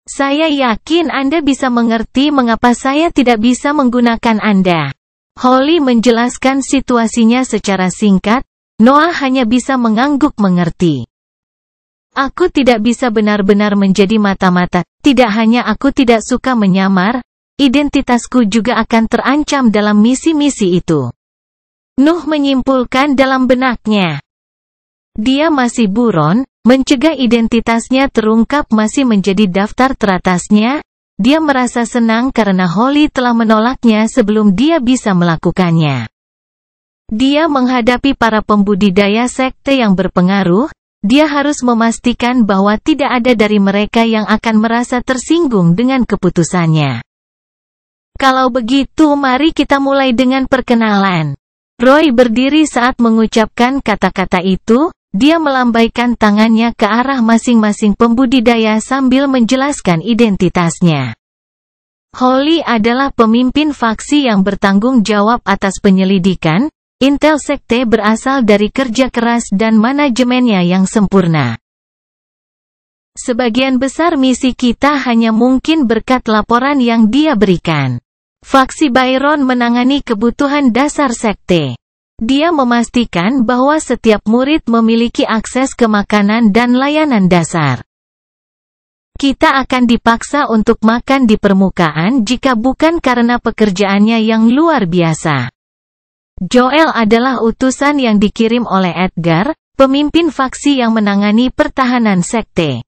Saya yakin Anda bisa mengerti mengapa saya tidak bisa menggunakan Anda. Holly menjelaskan situasinya secara singkat. Noah hanya bisa mengangguk mengerti. Aku tidak bisa benar-benar menjadi mata-mata, tidak hanya aku tidak suka menyamar, identitasku juga akan terancam dalam misi-misi itu. Nuh menyimpulkan dalam benaknya. Dia masih buron, mencegah identitasnya terungkap masih menjadi daftar teratasnya, dia merasa senang karena Holly telah menolaknya sebelum dia bisa melakukannya. Dia menghadapi para pembudidaya sekte yang berpengaruh, dia harus memastikan bahwa tidak ada dari mereka yang akan merasa tersinggung dengan keputusannya. Kalau begitu mari kita mulai dengan perkenalan. Roy berdiri saat mengucapkan kata-kata itu, dia melambaikan tangannya ke arah masing-masing pembudidaya sambil menjelaskan identitasnya. Holly adalah pemimpin faksi yang bertanggung jawab atas penyelidikan, intel sekte berasal dari kerja keras dan manajemennya yang sempurna. Sebagian besar misi kita hanya mungkin berkat laporan yang dia berikan. Faksi Byron menangani kebutuhan dasar sekte. Dia memastikan bahwa setiap murid memiliki akses ke makanan dan layanan dasar. Kita akan dipaksa untuk makan di permukaan jika bukan karena pekerjaannya yang luar biasa. Joel adalah utusan yang dikirim oleh Edgar, pemimpin faksi yang menangani pertahanan sekte.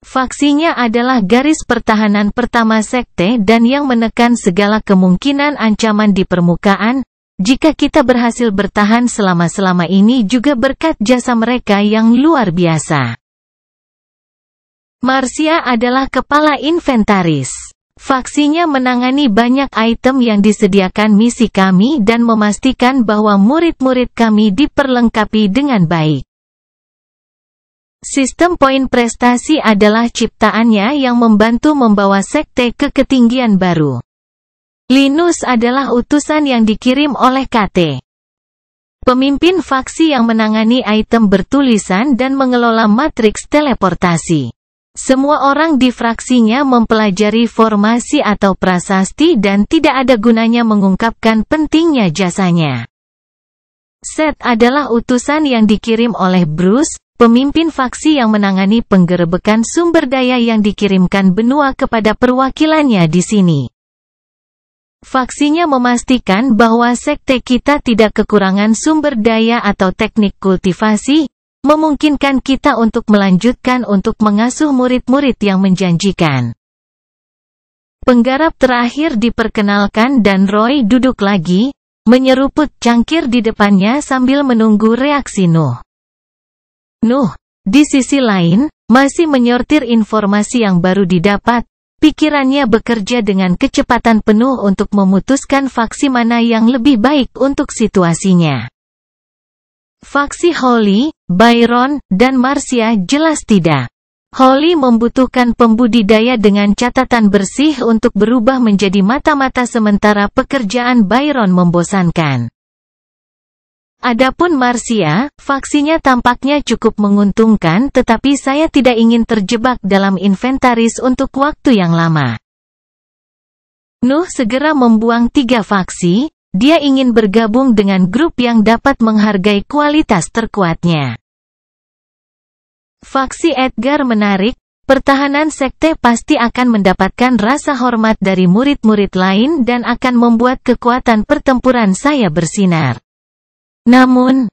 Faksinya adalah garis pertahanan pertama sekte dan yang menekan segala kemungkinan ancaman di permukaan, jika kita berhasil bertahan selama ini juga berkat jasa mereka yang luar biasa. Marcia adalah kepala inventaris. Faksinya menangani banyak item yang disediakan misi kami dan memastikan bahwa murid-murid kami diperlengkapi dengan baik. Sistem poin prestasi adalah ciptaannya yang membantu membawa sekte ke ketinggian baru. Linus adalah utusan yang dikirim oleh KT. Pemimpin faksi yang menangani item bertulisan dan mengelola matriks teleportasi. Semua orang di fraksinya mempelajari formasi atau prasasti dan tidak ada gunanya mengungkapkan pentingnya jasanya. Seth adalah utusan yang dikirim oleh Bruce, pemimpin faksi yang menangani penggerebekan sumber daya yang dikirimkan benua kepada perwakilannya di sini. Faksinya memastikan bahwa sekte kita tidak kekurangan sumber daya atau teknik kultivasi, memungkinkan kita untuk melanjutkan untuk mengasuh murid-murid yang menjanjikan. Penggarap terakhir diperkenalkan dan Roy duduk lagi, menyeruput cangkir di depannya sambil menunggu reaksi Nuh. Nuh, di sisi lain, masih menyortir informasi yang baru didapat, pikirannya bekerja dengan kecepatan penuh untuk memutuskan faksi mana yang lebih baik untuk situasinya. Faksi Holly, Byron, dan Marcia jelas tidak. Holly membutuhkan pembudidaya dengan catatan bersih untuk berubah menjadi mata-mata sementara pekerjaan Byron membosankan. Adapun Marcia, faksinya tampaknya cukup menguntungkan tetapi saya tidak ingin terjebak dalam inventaris untuk waktu yang lama. Nuh segera membuang 3 faksi. Dia ingin bergabung dengan grup yang dapat menghargai kualitas terkuatnya. Faksi Edgar menarik, pertahanan sekte pasti akan mendapatkan rasa hormat dari murid-murid lain dan akan membuat kekuatan pertempuran saya bersinar. Namun,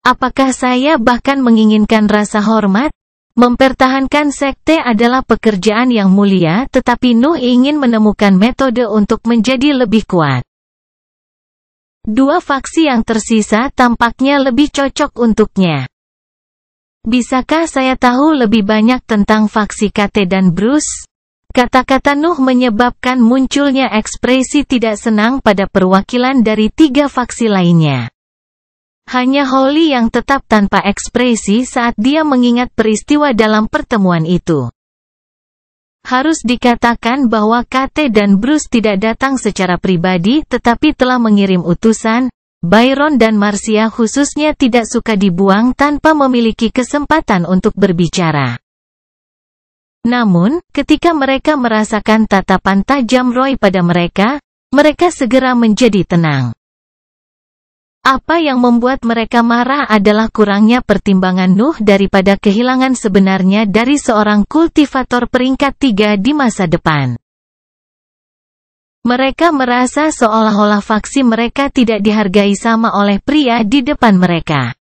apakah saya bahkan menginginkan rasa hormat? Mempertahankan sekte adalah pekerjaan yang mulia tetapi Nuh ingin menemukan metode untuk menjadi lebih kuat. 2 faksi yang tersisa tampaknya lebih cocok untuknya. Bisakah saya tahu lebih banyak tentang faksi KT dan Bruce? Kata-kata Nuh menyebabkan munculnya ekspresi tidak senang pada perwakilan dari 3 faksi lainnya. Hanya Holly yang tetap tanpa ekspresi saat dia mengingat peristiwa dalam pertemuan itu. Harus dikatakan bahwa KT dan Bruce tidak datang secara pribadi tetapi telah mengirim utusan. Byron dan Marcia khususnya tidak suka dibuang tanpa memiliki kesempatan untuk berbicara. Namun, ketika mereka merasakan tatapan tajam Roy pada mereka, mereka segera menjadi tenang. Apa yang membuat mereka marah adalah kurangnya pertimbangan Nuh daripada kehilangan sebenarnya dari seorang kultivator peringkat 3 di masa depan. Mereka merasa seolah-olah faksi mereka tidak dihargai sama oleh pria di depan mereka.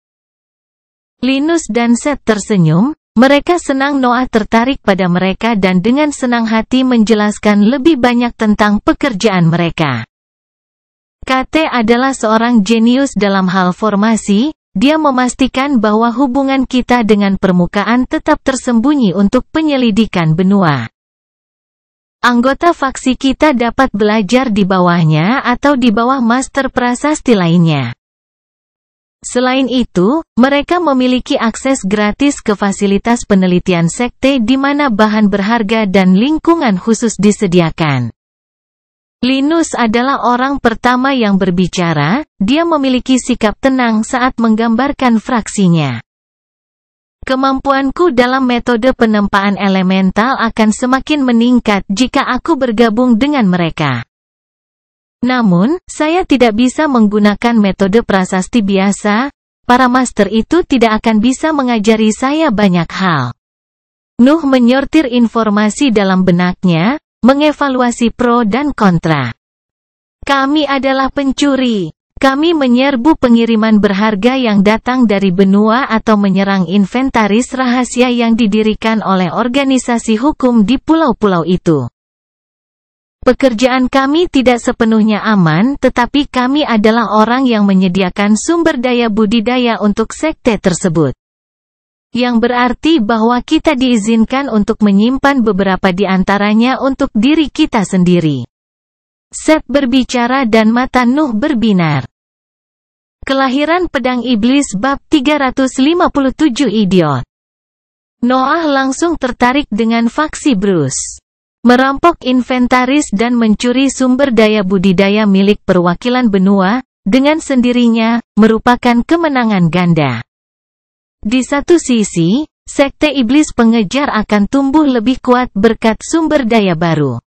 Linus dan Seth tersenyum, mereka senang Noah tertarik pada mereka dan dengan senang hati menjelaskan lebih banyak tentang pekerjaan mereka. KT adalah seorang jenius dalam hal formasi, dia memastikan bahwa hubungan kita dengan permukaan tetap tersembunyi untuk penyelidikan benua. Anggota faksi kita dapat belajar di bawahnya atau di bawah master prasasti lainnya. Selain itu, mereka memiliki akses gratis ke fasilitas penelitian sekte di mana bahan berharga dan lingkungan khusus disediakan. Linus adalah orang pertama yang berbicara, dia memiliki sikap tenang saat menggambarkan fraksinya. Kemampuanku dalam metode penempaan elemental akan semakin meningkat jika aku bergabung dengan mereka. Namun, saya tidak bisa menggunakan metode prasasti biasa, para master itu tidak akan bisa mengajari saya banyak hal. Nuh menyortir informasi dalam benaknya, mengevaluasi pro dan kontra. Kami adalah pencuri. Kami menyerbu pengiriman berharga yang datang dari benua atau menyerang inventaris rahasia yang didirikan oleh organisasi hukum di pulau-pulau itu. Pekerjaan kami tidak sepenuhnya aman, tetapi kami adalah orang yang menyediakan sumber daya budidaya untuk sekte tersebut. Yang berarti bahwa kita diizinkan untuk menyimpan beberapa di antaranya untuk diri kita sendiri. Set berbicara dan mata Nuh berbinar. Kelahiran pedang iblis bab 357 Idiot. Noah langsung tertarik dengan faksi Bruce. Merampok inventaris dan mencuri sumber daya budidaya milik perwakilan benua, dengan sendirinya, merupakan kemenangan ganda. Di satu sisi, sekte iblis pengejar akan tumbuh lebih kuat berkat sumber daya baru.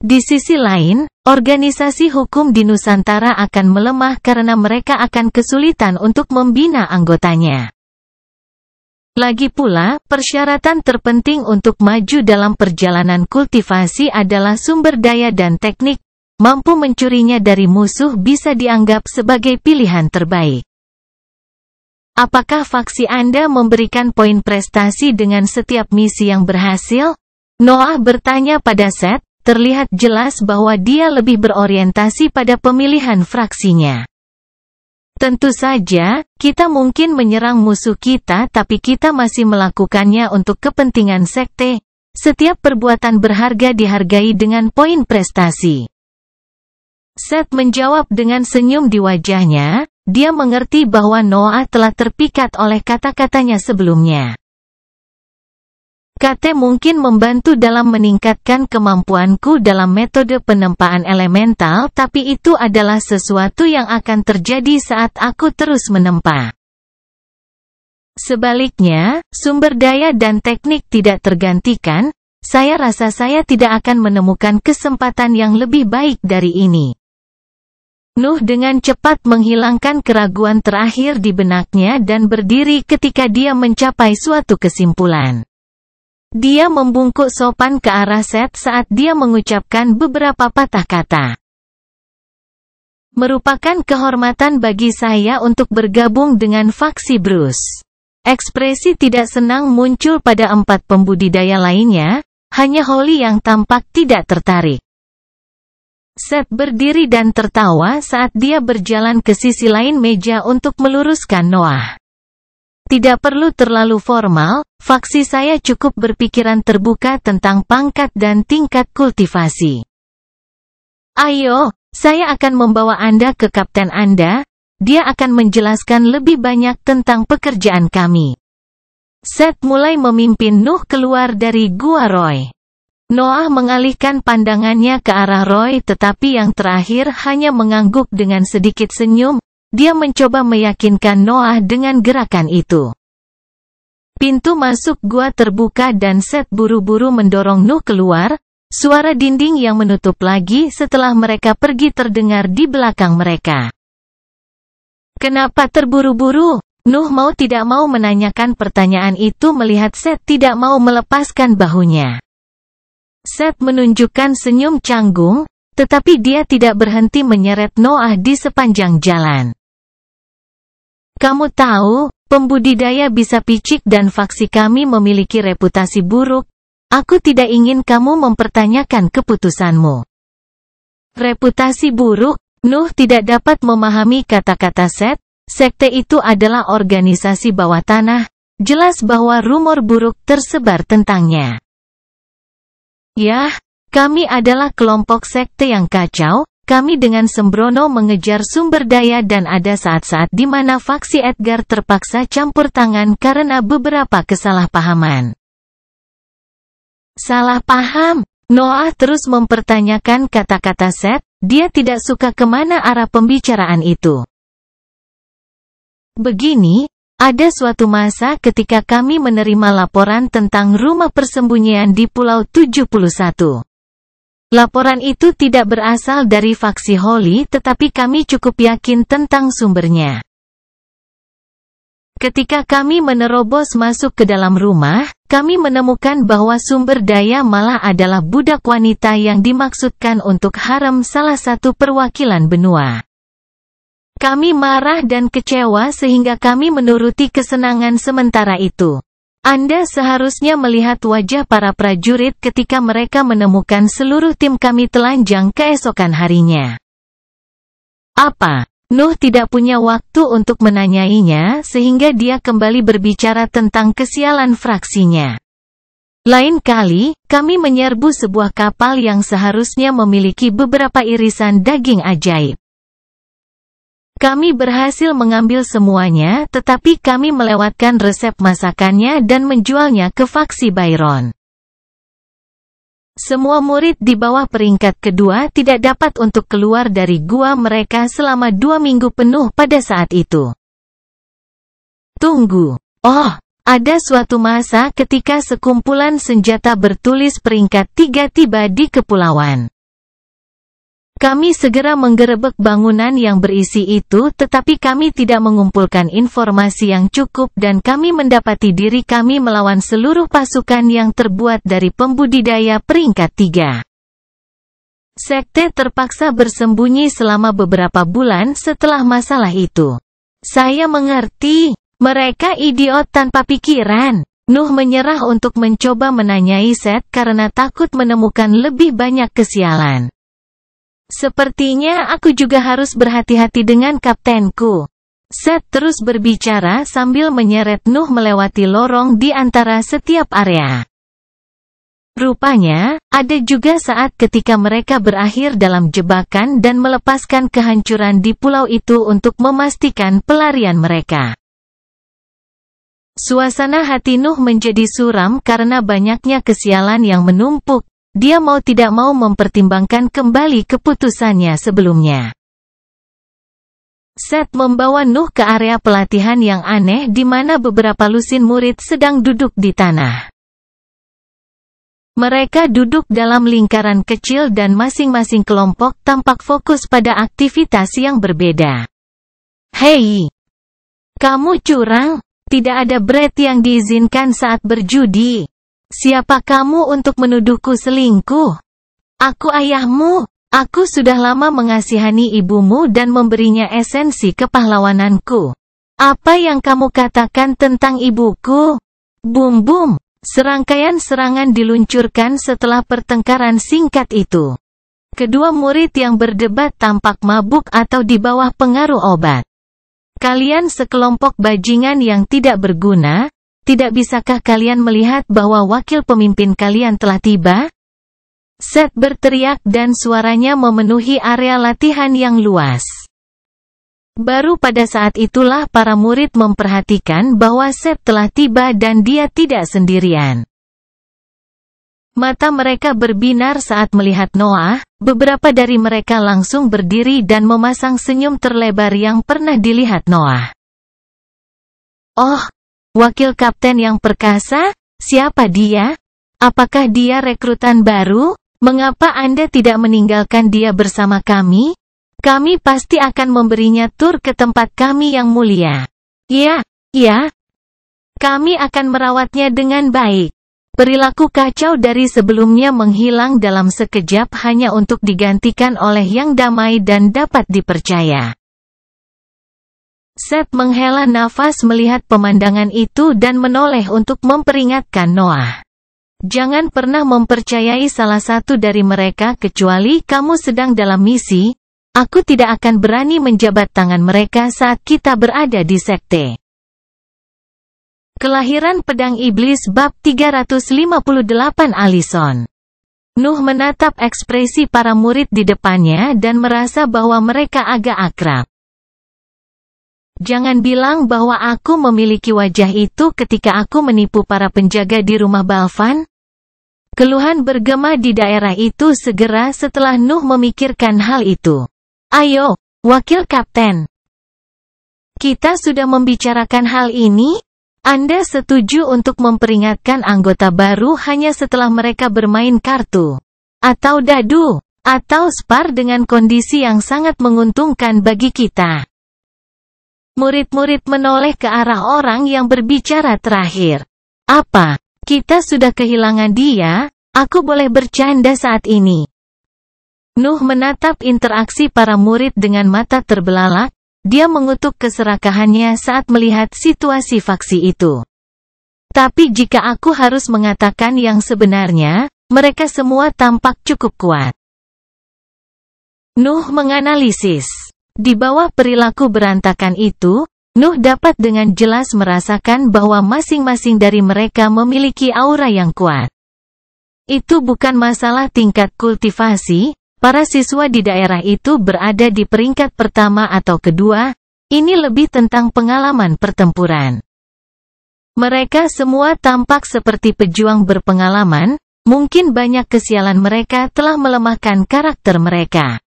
Di sisi lain, organisasi hukum di Nusantara akan melemah karena mereka akan kesulitan untuk membina anggotanya. Lagi pula, persyaratan terpenting untuk maju dalam perjalanan kultivasi adalah sumber daya dan teknik. Mampu mencurinya dari musuh bisa dianggap sebagai pilihan terbaik. Apakah faksi Anda memberikan poin prestasi dengan setiap misi yang berhasil? Noah bertanya pada Seth, terlihat jelas bahwa dia lebih berorientasi pada pemilihan fraksinya. Tentu saja, kita mungkin menyerang musuh kita tapi kita masih melakukannya untuk kepentingan sekte. Setiap perbuatan berharga dihargai dengan poin prestasi. Seth menjawab dengan senyum di wajahnya, dia mengerti bahwa Noah telah terpikat oleh kata-katanya sebelumnya. KT mungkin membantu dalam meningkatkan kemampuanku dalam metode penempaan elemental, tapi itu adalah sesuatu yang akan terjadi saat aku terus menempa. Sebaliknya, sumber daya dan teknik tidak tergantikan, saya rasa saya tidak akan menemukan kesempatan yang lebih baik dari ini. Nuh dengan cepat menghilangkan keraguan terakhir di benaknya dan berdiri ketika dia mencapai suatu kesimpulan. Dia membungkuk sopan ke arah Seth saat dia mengucapkan beberapa patah kata. Merupakan kehormatan bagi saya untuk bergabung dengan faksi Bruce. Ekspresi tidak senang muncul pada 4 pembudidaya lainnya, hanya Holly yang tampak tidak tertarik. Seth berdiri dan tertawa saat dia berjalan ke sisi lain meja untuk meluruskan Noah. Tidak perlu terlalu formal, faksi saya cukup berpikiran terbuka tentang pangkat dan tingkat kultivasi. Ayo, saya akan membawa Anda ke kapten Anda, dia akan menjelaskan lebih banyak tentang pekerjaan kami. Seth mulai memimpin Nuh keluar dari gua Roy. Noah mengalihkan pandangannya ke arah Roy tetapi yang terakhir hanya mengangguk dengan sedikit senyum. Dia mencoba meyakinkan Noah dengan gerakan itu. Pintu masuk gua terbuka dan Seth buru-buru mendorong Nuh keluar, suara dinding yang menutup lagi setelah mereka pergi terdengar di belakang mereka. Kenapa terburu-buru? Nuh mau tidak mau menanyakan pertanyaan itu melihat Seth tidak mau melepaskan bahunya. Seth menunjukkan senyum canggung, tetapi dia tidak berhenti menyeret Noah di sepanjang jalan. Kamu tahu, pembudidaya bisa picik dan faksi kami memiliki reputasi buruk. Aku tidak ingin kamu mempertanyakan keputusanmu. Reputasi buruk? Nuh tidak dapat memahami kata-kata Seth. Sekte itu adalah organisasi bawah tanah. Jelas bahwa rumor buruk tersebar tentangnya. Yah, kami adalah kelompok sekte yang kacau. Kami dengan sembrono mengejar sumber daya dan ada saat-saat di mana faksi Edgar terpaksa campur tangan karena beberapa kesalahpahaman. Salah paham? Noah terus mempertanyakan kata-kata Seth, dia tidak suka kemana arah pembicaraan itu. Begini, ada suatu masa ketika kami menerima laporan tentang rumah persembunyian di Pulau 71. Laporan itu tidak berasal dari faksi Holly tetapi kami cukup yakin tentang sumbernya. Ketika kami menerobos masuk ke dalam rumah, kami menemukan bahwa sumber daya malah adalah budak wanita yang dimaksudkan untuk harem salah satu perwakilan benua. Kami marah dan kecewa sehingga kami menuruti kesenangan sementara itu. Anda seharusnya melihat wajah para prajurit ketika mereka menemukan seluruh tim kami telanjang keesokan harinya. Apa? Nuh tidak punya waktu untuk menanyainya sehingga dia kembali berbicara tentang kesialan fraksinya. Lain kali, kami menyerbu sebuah kapal yang seharusnya memiliki beberapa irisan daging ajaib. Kami berhasil mengambil semuanya, tetapi kami melewatkan resep masakannya dan menjualnya ke faksi Byron. Semua murid di bawah peringkat kedua tidak dapat untuk keluar dari gua mereka selama 2 minggu penuh pada saat itu. Tunggu. Oh, ada suatu masa ketika sekumpulan senjata bertulis peringkat 3 tiba di kepulauan. Kami segera menggerebek bangunan yang berisi itu, tetapi kami tidak mengumpulkan informasi yang cukup dan kami mendapati diri kami melawan seluruh pasukan yang terbuat dari pembudidaya peringkat 3. Sekte terpaksa bersembunyi selama beberapa bulan setelah masalah itu. Saya mengerti, mereka idiot tanpa pikiran. Nuh menyerah untuk mencoba menanyai Seth karena takut menemukan lebih banyak kesialan. Sepertinya aku juga harus berhati-hati dengan kaptenku. Seth terus berbicara sambil menyeret Nuh melewati lorong di antara setiap area. Rupanya, ada juga saat ketika mereka berakhir dalam jebakan dan melepaskan kehancuran di pulau itu untuk memastikan pelarian mereka. Suasana hati Nuh menjadi suram karena banyaknya kesialan yang menumpuk. Dia mau tidak mau mempertimbangkan kembali keputusannya sebelumnya. Seth membawa Nuh ke area pelatihan yang aneh di mana beberapa lusin murid sedang duduk di tanah. Mereka duduk dalam lingkaran kecil dan masing-masing kelompok tampak fokus pada aktivitas yang berbeda. Hei! Kamu curang? Tidak ada Brett yang diizinkan saat berjudi. Siapa kamu untuk menuduhku selingkuh? Aku ayahmu. Aku sudah lama mengasihani ibumu dan memberinya esensi kepahlawananku. Apa yang kamu katakan tentang ibuku? Bum bum. Serangkaian serangan diluncurkan setelah pertengkaran singkat itu. Kedua murid yang berdebat tampak mabuk atau di bawah pengaruh obat. Kalian sekelompok bajingan yang tidak berguna. Tidak bisakah kalian melihat bahwa wakil pemimpin kalian telah tiba? Seth berteriak dan suaranya memenuhi area latihan yang luas. Baru pada saat itulah para murid memperhatikan bahwa Seth telah tiba dan dia tidak sendirian. Mata mereka berbinar saat melihat Noah, beberapa dari mereka langsung berdiri dan memasang senyum terlebar yang pernah dilihat Noah. Oh! Wakil kapten yang perkasa? Siapa dia? Apakah dia rekrutan baru? Mengapa Anda tidak meninggalkan dia bersama kami? Kami pasti akan memberinya tur ke tempat kami yang mulia. Ya. Kami akan merawatnya dengan baik. Perilaku kacau dari sebelumnya menghilang dalam sekejap hanya untuk digantikan oleh yang damai dan dapat dipercaya. Seth menghela nafas melihat pemandangan itu dan menoleh untuk memperingatkan Noah. Jangan pernah mempercayai salah satu dari mereka kecuali kamu sedang dalam misi. Aku tidak akan berani menjabat tangan mereka saat kita berada di sekte. Kelahiran Pedang Iblis bab 358 Alison. Nuh menatap ekspresi para murid di depannya dan merasa bahwa mereka agak akrab. Jangan bilang bahwa aku memiliki wajah itu ketika aku menipu para penjaga di rumah Balvan. Keluhan bergema di daerah itu segera setelah Nuh memikirkan hal itu. Ayo, wakil kapten. Kita sudah membicarakan hal ini? Anda setuju untuk memperingatkan anggota baru hanya setelah mereka bermain kartu, atau dadu, atau spar dengan kondisi yang sangat menguntungkan bagi kita? Murid-murid menoleh ke arah orang yang berbicara terakhir. Apa? Kita sudah kehilangan dia? Aku boleh bercanda saat ini. Nuh menatap interaksi para murid dengan mata terbelalak. Dia mengutuk keserakahannya saat melihat situasi faksi itu. Tapi jika aku harus mengatakan yang sebenarnya, mereka semua tampak cukup kuat. Nuh menganalisis. Di bawah perilaku berantakan itu, Nuh dapat dengan jelas merasakan bahwa masing-masing dari mereka memiliki aura yang kuat. Itu bukan masalah tingkat kultivasi, para siswa di daerah itu berada di peringkat pertama atau kedua, ini lebih tentang pengalaman pertempuran. Mereka semua tampak seperti pejuang berpengalaman, mungkin banyak kesialan mereka telah melemahkan karakter mereka.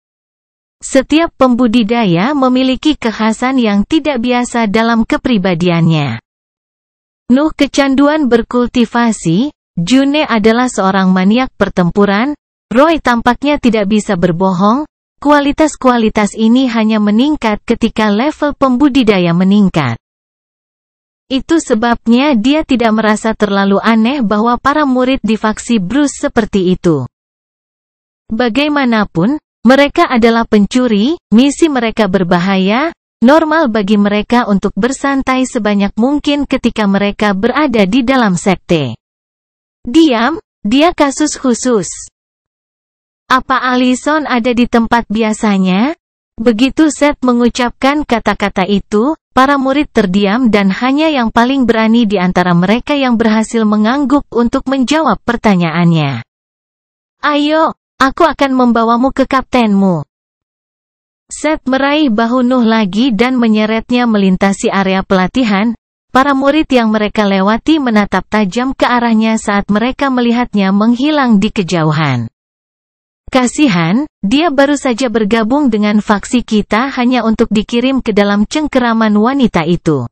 Setiap pembudidaya memiliki kekhasan yang tidak biasa dalam kepribadiannya. Nuh kecanduan berkultivasi, June adalah seorang maniak pertempuran, Roy tampaknya tidak bisa berbohong, kualitas-kualitas ini hanya meningkat ketika level pembudidaya meningkat. Itu sebabnya dia tidak merasa terlalu aneh bahwa para murid di faksi Bruce seperti itu. Bagaimanapun, mereka adalah pencuri, misi mereka berbahaya, normal bagi mereka untuk bersantai sebanyak mungkin ketika mereka berada di dalam sekte. Diam, dia kasus khusus. Apa Allison ada di tempat biasanya? Begitu Seth mengucapkan kata-kata itu, para murid terdiam dan hanya yang paling berani di antara mereka yang berhasil mengangguk untuk menjawab pertanyaannya. Ayo, aku akan membawamu ke kaptenmu. Seth meraih bahu Nuh lagi dan menyeretnya melintasi area pelatihan. Para murid yang mereka lewati menatap tajam ke arahnya saat mereka melihatnya menghilang di kejauhan. Kasihan, dia baru saja bergabung dengan faksi kita hanya untuk dikirim ke dalam cengkeraman wanita itu.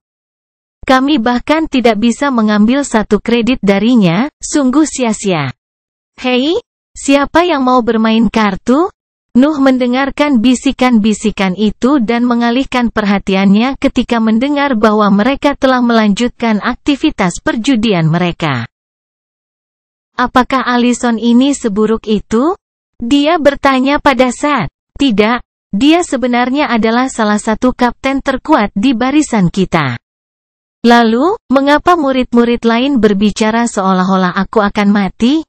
Kami bahkan tidak bisa mengambil satu kredit darinya, sungguh sia-sia. Hei, siapa yang mau bermain kartu? Nuh mendengarkan bisikan-bisikan itu dan mengalihkan perhatiannya ketika mendengar bahwa mereka telah melanjutkan aktivitas perjudian mereka. Apakah Allison ini seburuk itu? Dia bertanya pada Seth. Tidak, dia sebenarnya adalah salah satu kapten terkuat di barisan kita. Lalu, mengapa murid-murid lain berbicara seolah-olah aku akan mati?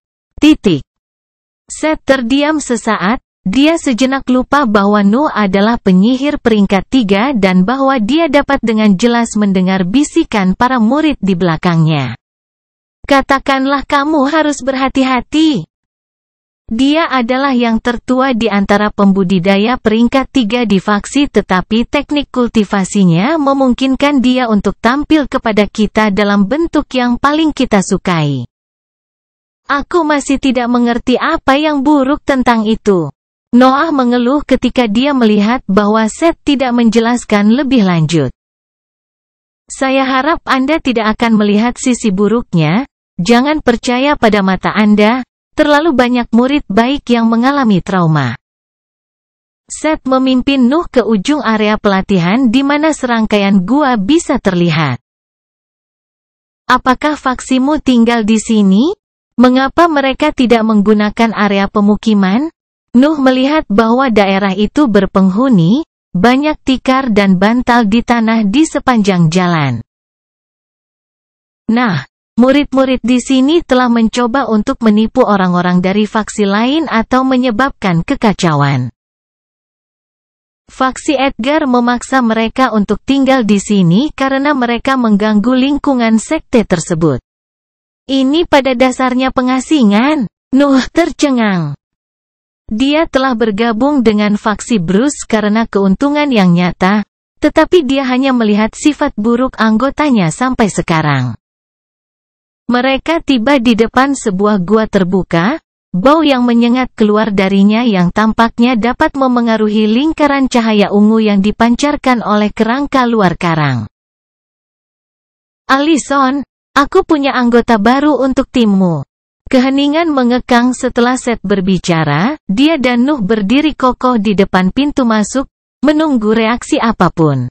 Seth terdiam sesaat, dia sejenak lupa bahwa Nuh adalah penyihir peringkat 3 dan bahwa dia dapat dengan jelas mendengar bisikan para murid di belakangnya. Katakanlah kamu harus berhati-hati. Dia adalah yang tertua di antara pembudidaya peringkat 3 di faksi tetapi teknik kultivasinya memungkinkan dia untuk tampil kepada kita dalam bentuk yang paling kita sukai. Aku masih tidak mengerti apa yang buruk tentang itu. Noah mengeluh ketika dia melihat bahwa Seth tidak menjelaskan lebih lanjut. Saya harap Anda tidak akan melihat sisi buruknya, jangan percaya pada mata Anda. Terlalu banyak murid baik yang mengalami trauma. Seth memimpin Nuh ke ujung area pelatihan di mana serangkaian gua bisa terlihat. Apakah faksimu tinggal di sini? Mengapa mereka tidak menggunakan area pemukiman? Nuh melihat bahwa daerah itu berpenghuni, banyak tikar dan bantal di tanah di sepanjang jalan. Nah, murid-murid di sini telah mencoba untuk menipu orang-orang dari faksi lain atau menyebabkan kekacauan. Faksi Edgar memaksa mereka untuk tinggal di sini karena mereka mengganggu lingkungan sekte tersebut. Ini pada dasarnya pengasingan. Nuh tercengang. Dia telah bergabung dengan faksi Bruce karena keuntungan yang nyata, tetapi dia hanya melihat sifat buruk anggotanya sampai sekarang. Mereka tiba di depan sebuah gua terbuka, bau yang menyengat keluar darinya yang tampaknya dapat memengaruhi lingkaran cahaya ungu yang dipancarkan oleh kerangka luar karang. Allison, aku punya anggota baru untuk timmu. Keheningan mengekang setelah Seth berbicara, dia dan Nuh berdiri kokoh di depan pintu masuk, menunggu reaksi apapun.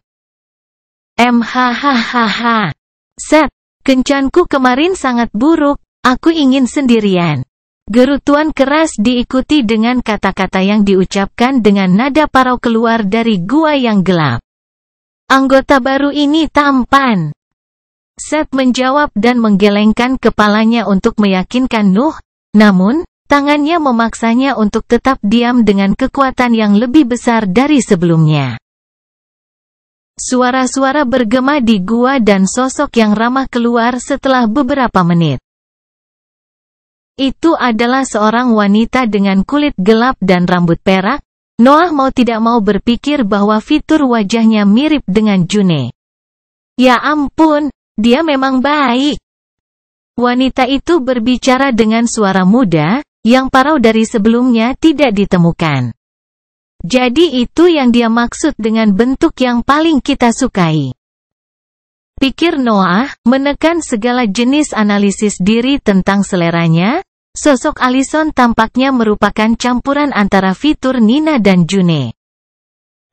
Mhahaha. Seth. Kencanku kemarin sangat buruk, aku ingin sendirian. Gerutuan keras diikuti dengan kata-kata yang diucapkan dengan nada parau keluar dari gua yang gelap. Anggota baru ini tampan. Seth menjawab dan menggelengkan kepalanya untuk meyakinkan Nuh, namun, tangannya memaksanya untuk tetap diam dengan kekuatan yang lebih besar dari sebelumnya. Suara-suara bergema di gua dan sosok yang ramah keluar setelah beberapa menit. Itu adalah seorang wanita dengan kulit gelap dan rambut perak. Noah mau tidak mau berpikir bahwa fitur wajahnya mirip dengan June. Ya ampun, dia memang baik. Wanita itu berbicara dengan suara muda, yang parau dari sebelumnya tidak ditemukan. Jadi itu yang dia maksud dengan bentuk yang paling kita sukai. Pikir Noah, menekan segala jenis analisis diri tentang seleranya. Sosok Allison tampaknya merupakan campuran antara fitur Nina dan June.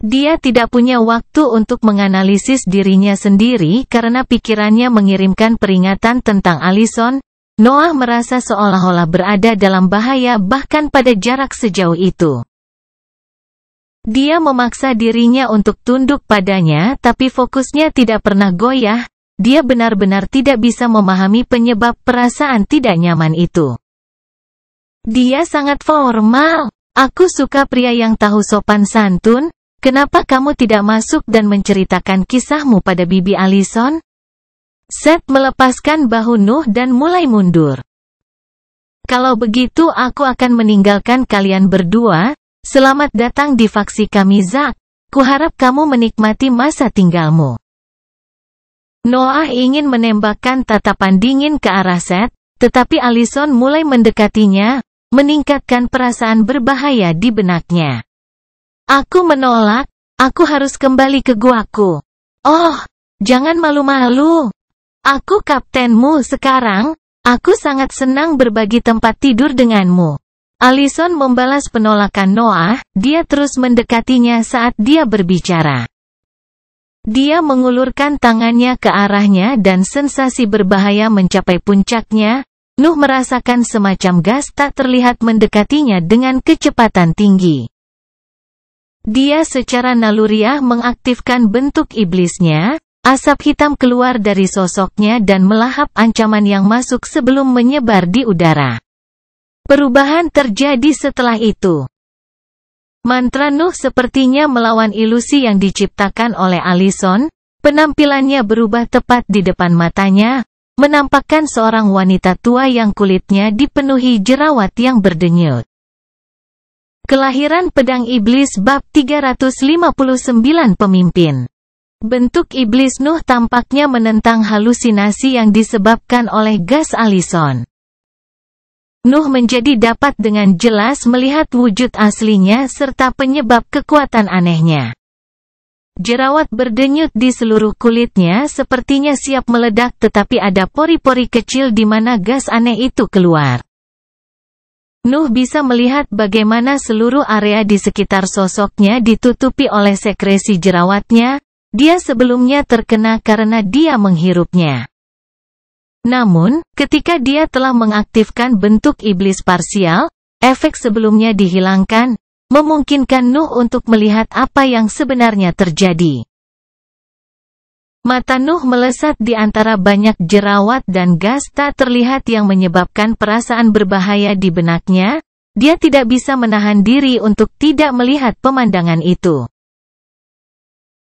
Dia tidak punya waktu untuk menganalisis dirinya sendiri karena pikirannya mengirimkan peringatan tentang Allison. Noah merasa seolah-olah berada dalam bahaya bahkan pada jarak sejauh itu. Dia memaksa dirinya untuk tunduk padanya tapi fokusnya tidak pernah goyah. Dia benar-benar tidak bisa memahami penyebab perasaan tidak nyaman itu. Dia sangat formal. Aku suka pria yang tahu sopan santun. Kenapa kamu tidak masuk dan menceritakan kisahmu pada Bibi Allison? Seth melepaskan bahu Nuh dan mulai mundur. Kalau begitu aku akan meninggalkan kalian berdua. Selamat datang di faksi kami Zack. Kuharap kamu menikmati masa tinggalmu. Noah ingin menembakkan tatapan dingin ke arah Seth, tetapi Allison mulai mendekatinya, meningkatkan perasaan berbahaya di benaknya. Aku menolak, aku harus kembali ke guaku. Oh, jangan malu-malu. Aku kaptenmu sekarang, aku sangat senang berbagi tempat tidur denganmu. Allison membalas penolakan Noah, dia terus mendekatinya saat dia berbicara. Dia mengulurkan tangannya ke arahnya dan sensasi berbahaya mencapai puncaknya. Nuh merasakan semacam gas tak terlihat mendekatinya dengan kecepatan tinggi. Dia secara naluriah mengaktifkan bentuk iblisnya, asap hitam keluar dari sosoknya dan melahap ancaman yang masuk sebelum menyebar di udara. Perubahan terjadi setelah itu. Mantra Nuh sepertinya melawan ilusi yang diciptakan oleh Allison. Penampilannya berubah tepat di depan matanya, menampakkan seorang wanita tua yang kulitnya dipenuhi jerawat yang berdenyut. Kelahiran Pedang Iblis bab 359 Pemimpin. Bentuk iblis Nuh tampaknya menentang halusinasi yang disebabkan oleh gas Allison. Nuh menjadi dapat dengan jelas melihat wujud aslinya serta penyebab kekuatan anehnya. Jerawat berdenyut di seluruh kulitnya sepertinya siap meledak tetapi ada pori-pori kecil di mana gas aneh itu keluar. Nuh bisa melihat bagaimana seluruh area di sekitar sosoknya ditutupi oleh sekresi jerawatnya, dia sebelumnya terkena karena dia menghirupnya. Namun, ketika dia telah mengaktifkan bentuk iblis parsial, efek sebelumnya dihilangkan, memungkinkan Nuh untuk melihat apa yang sebenarnya terjadi. Mata Nuh melesat di antara banyak jerawat dan gas tak terlihat yang menyebabkan perasaan berbahaya di benaknya. Dia tidak bisa menahan diri untuk tidak melihat pemandangan itu.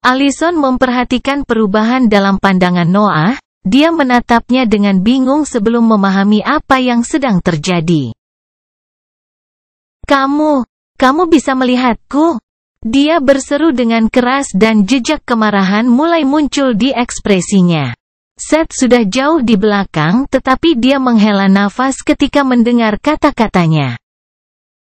Allison memperhatikan perubahan dalam pandangan Noah. Dia menatapnya dengan bingung sebelum memahami apa yang sedang terjadi. Kamu bisa melihatku? Dia berseru dengan keras dan jejak kemarahan mulai muncul di ekspresinya. Seth sudah jauh di belakang tetapi dia menghela nafas ketika mendengar kata-katanya.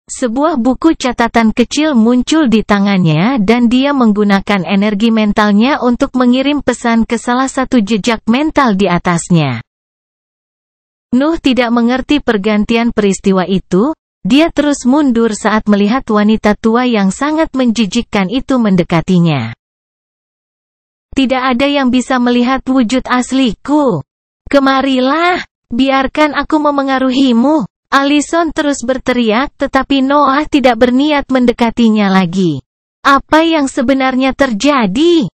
Sebuah buku catatan kecil muncul di tangannya dan dia menggunakan energi mentalnya untuk mengirim pesan ke salah satu jejak mental di atasnya. Nuh tidak mengerti pergantian peristiwa itu, dia terus mundur saat melihat wanita tua yang sangat menjijikkan itu mendekatinya. Tidak ada yang bisa melihat wujud asliku. Kemarilah, biarkan aku memengaruhimu. Allison terus berteriak tetapi Noah tidak berniat mendekatinya lagi. Apa yang sebenarnya terjadi?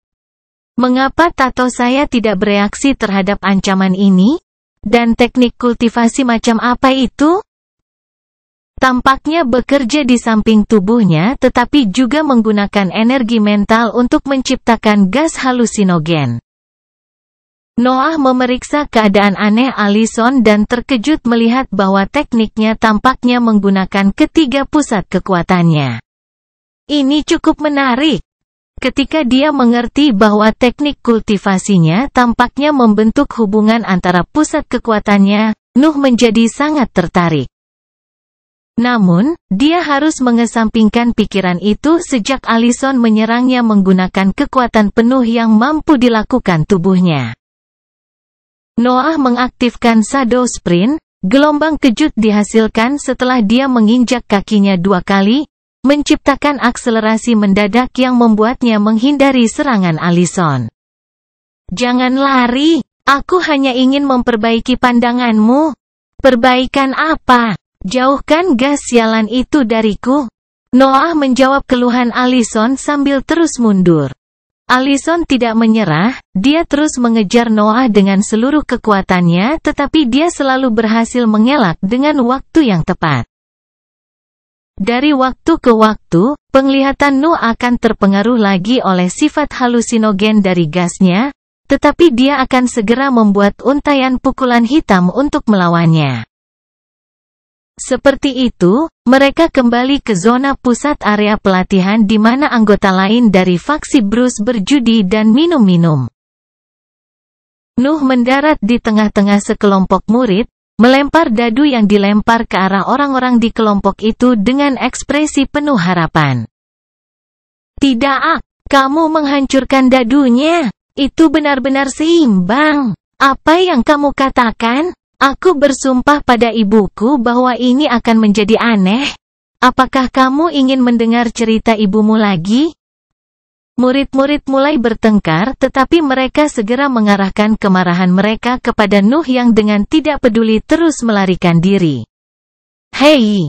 Mengapa tato saya tidak bereaksi terhadap ancaman ini? Dan teknik kultivasi macam apa itu? Tampaknya bekerja di samping tubuhnya tetapi juga menggunakan energi mental untuk menciptakan gas halusinogen. Noah memeriksa keadaan aneh Allison dan terkejut melihat bahwa tekniknya tampaknya menggunakan ketiga pusat kekuatannya. Ini cukup menarik. Ketika dia mengerti bahwa teknik kultivasinya tampaknya membentuk hubungan antara pusat kekuatannya, Nuh menjadi sangat tertarik. Namun, dia harus mengesampingkan pikiran itu sejak Allison menyerangnya menggunakan kekuatan penuh yang mampu dilakukan tubuhnya. Noah mengaktifkan Shadow Sprint, gelombang kejut dihasilkan setelah dia menginjak kakinya 2 kali, menciptakan akselerasi mendadak yang membuatnya menghindari serangan Allison. Jangan lari, aku hanya ingin memperbaiki pandanganmu. Perbaikan apa? Jauhkan gas sialan itu dariku. Noah menjawab keluhan Allison sambil terus mundur. Allison tidak menyerah, dia terus mengejar Noah dengan seluruh kekuatannya tetapi dia selalu berhasil mengelak dengan waktu yang tepat. Dari waktu ke waktu, penglihatan Nuh akan terpengaruh lagi oleh sifat halusinogen dari gasnya, tetapi dia akan segera membuat untaian pukulan hitam untuk melawannya. Seperti itu, mereka kembali ke zona pusat area pelatihan di mana anggota lain dari faksi Bruce berjudi dan minum-minum. Nuh mendarat di tengah-tengah sekelompok murid, melempar dadu yang dilempar ke arah orang-orang di kelompok itu dengan ekspresi penuh harapan. Tidak, kamu menghancurkan dadunya. Itu benar-benar seimbang. Apa yang kamu katakan? Aku bersumpah pada ibuku bahwa ini akan menjadi aneh. Apakah kamu ingin mendengar cerita ibumu lagi? Murid-murid mulai bertengkar tetapi mereka segera mengarahkan kemarahan mereka kepada Nuh yang dengan tidak peduli terus melarikan diri. Hei!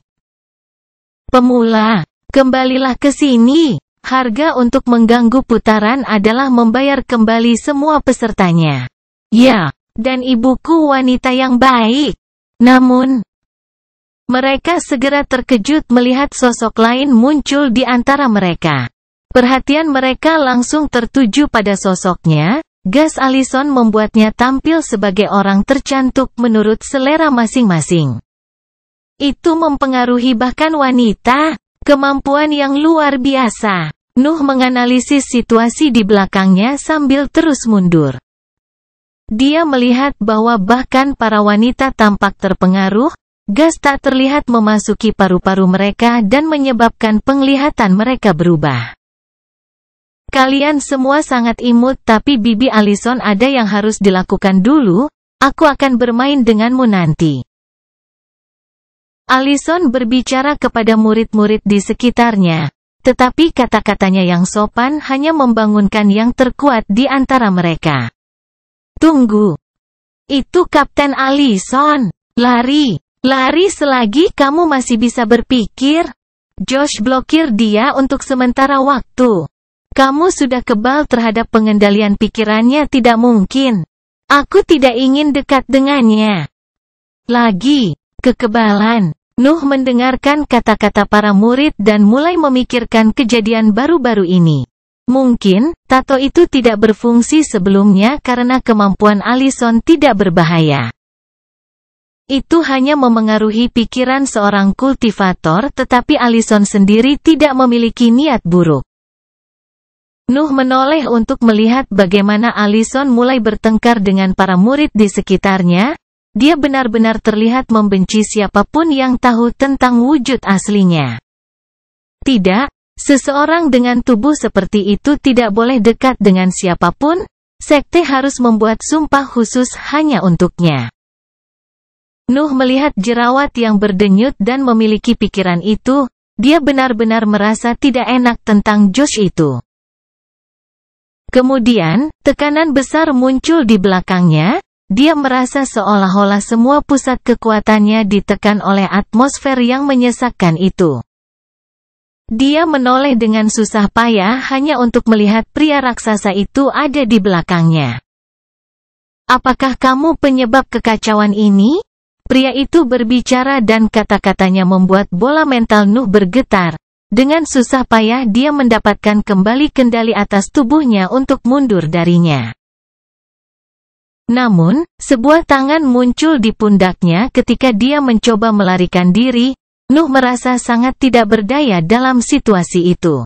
Pemula, kembalilah ke sini. Harga untuk mengganggu putaran adalah membayar kembali semua pesertanya. Ya. Dan ibuku wanita yang baik. Namun, mereka segera terkejut melihat sosok lain muncul di antara mereka. Perhatian mereka langsung tertuju pada sosoknya. Gas Allison membuatnya tampil sebagai orang tercantik menurut selera masing-masing. Itu mempengaruhi bahkan wanita. Kemampuan yang luar biasa. Nuh menganalisis situasi di belakangnya sambil terus mundur. Dia melihat bahwa bahkan para wanita tampak terpengaruh, gas tak terlihat memasuki paru-paru mereka dan menyebabkan penglihatan mereka berubah. Kalian semua sangat imut tapi Bibi Allison ada yang harus dilakukan dulu, aku akan bermain denganmu nanti. Allison berbicara kepada murid-murid di sekitarnya, tetapi kata-katanya yang sopan hanya membangunkan yang terkuat di antara mereka. Tunggu. Itu Kapten Allison. Lari. Lari selagi kamu masih bisa berpikir. Josh blokir dia untuk sementara waktu. Kamu sudah kebal terhadap pengendalian pikirannya tidak mungkin. Aku tidak ingin dekat dengannya. Lagi. Kekebalan. Nuh mendengarkan kata-kata para murid dan mulai memikirkan kejadian baru-baru ini. Mungkin, tato itu tidak berfungsi sebelumnya karena kemampuan Allison tidak berbahaya. Itu hanya memengaruhi pikiran seorang kultivator tetapi Allison sendiri tidak memiliki niat buruk. Nuh menoleh untuk melihat bagaimana Allison mulai bertengkar dengan para murid di sekitarnya. Dia benar-benar terlihat membenci siapapun yang tahu tentang wujud aslinya. Tidak. Seseorang dengan tubuh seperti itu tidak boleh dekat dengan siapapun, sekte harus membuat sumpah khusus hanya untuknya. Nuh melihat jerawat yang berdenyut dan memiliki pikiran itu, dia benar-benar merasa tidak enak tentang Josh itu. Kemudian, tekanan besar muncul di belakangnya, dia merasa seolah-olah semua pusat kekuatannya ditekan oleh atmosfer yang menyesakkan itu. Dia menoleh dengan susah payah hanya untuk melihat pria raksasa itu ada di belakangnya. Apakah kamu penyebab kekacauan ini? Pria itu berbicara dan kata-katanya membuat bola mental Nuh bergetar. Dengan susah payah dia mendapatkan kembali kendali atas tubuhnya untuk mundur darinya. Namun, sebuah tangan muncul di pundaknya ketika dia mencoba melarikan diri. Nuh merasa sangat tidak berdaya dalam situasi itu.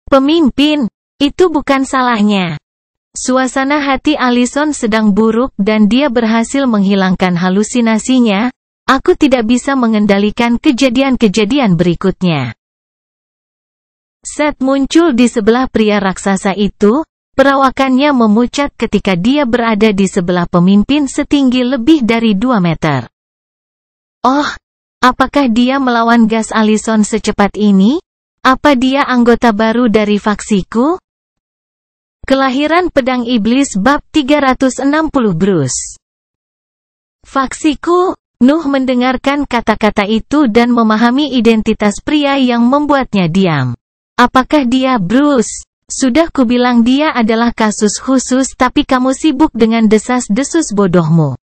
Pemimpin, itu bukan salahnya. Suasana hati Allison sedang buruk dan dia berhasil menghilangkan halusinasinya. Aku tidak bisa mengendalikan kejadian-kejadian berikutnya. Seth muncul di sebelah pria raksasa itu. Perawakannya memucat ketika dia berada di sebelah pemimpin setinggi lebih dari 2 meter. Oh, apakah dia melawan gas Allison secepat ini? Apa dia anggota baru dari faksiku? Kelahiran Pedang Iblis bab 360 Bruce. Faksiku, Nuh mendengarkan kata-kata itu dan memahami identitas pria yang membuatnya diam. Apakah dia Bruce? Sudah kubilang dia adalah kasus khusus tapi kamu sibuk dengan desas-desus bodohmu.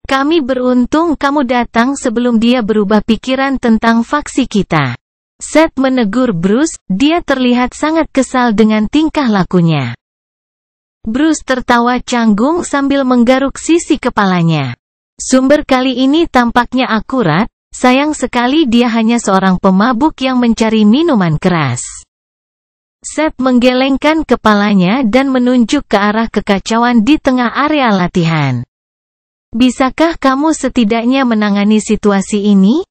Kami beruntung kamu datang sebelum dia berubah pikiran tentang faksi kita. Seth menegur Bruce, dia terlihat sangat kesal dengan tingkah lakunya. Bruce tertawa canggung sambil menggaruk sisi kepalanya. Sumber kali ini tampaknya akurat, sayang sekali dia hanya seorang pemabuk yang mencari minuman keras. Seth menggelengkan kepalanya dan menunjuk ke arah kekacauan di tengah area latihan. Bisakah kamu setidaknya menangani situasi ini?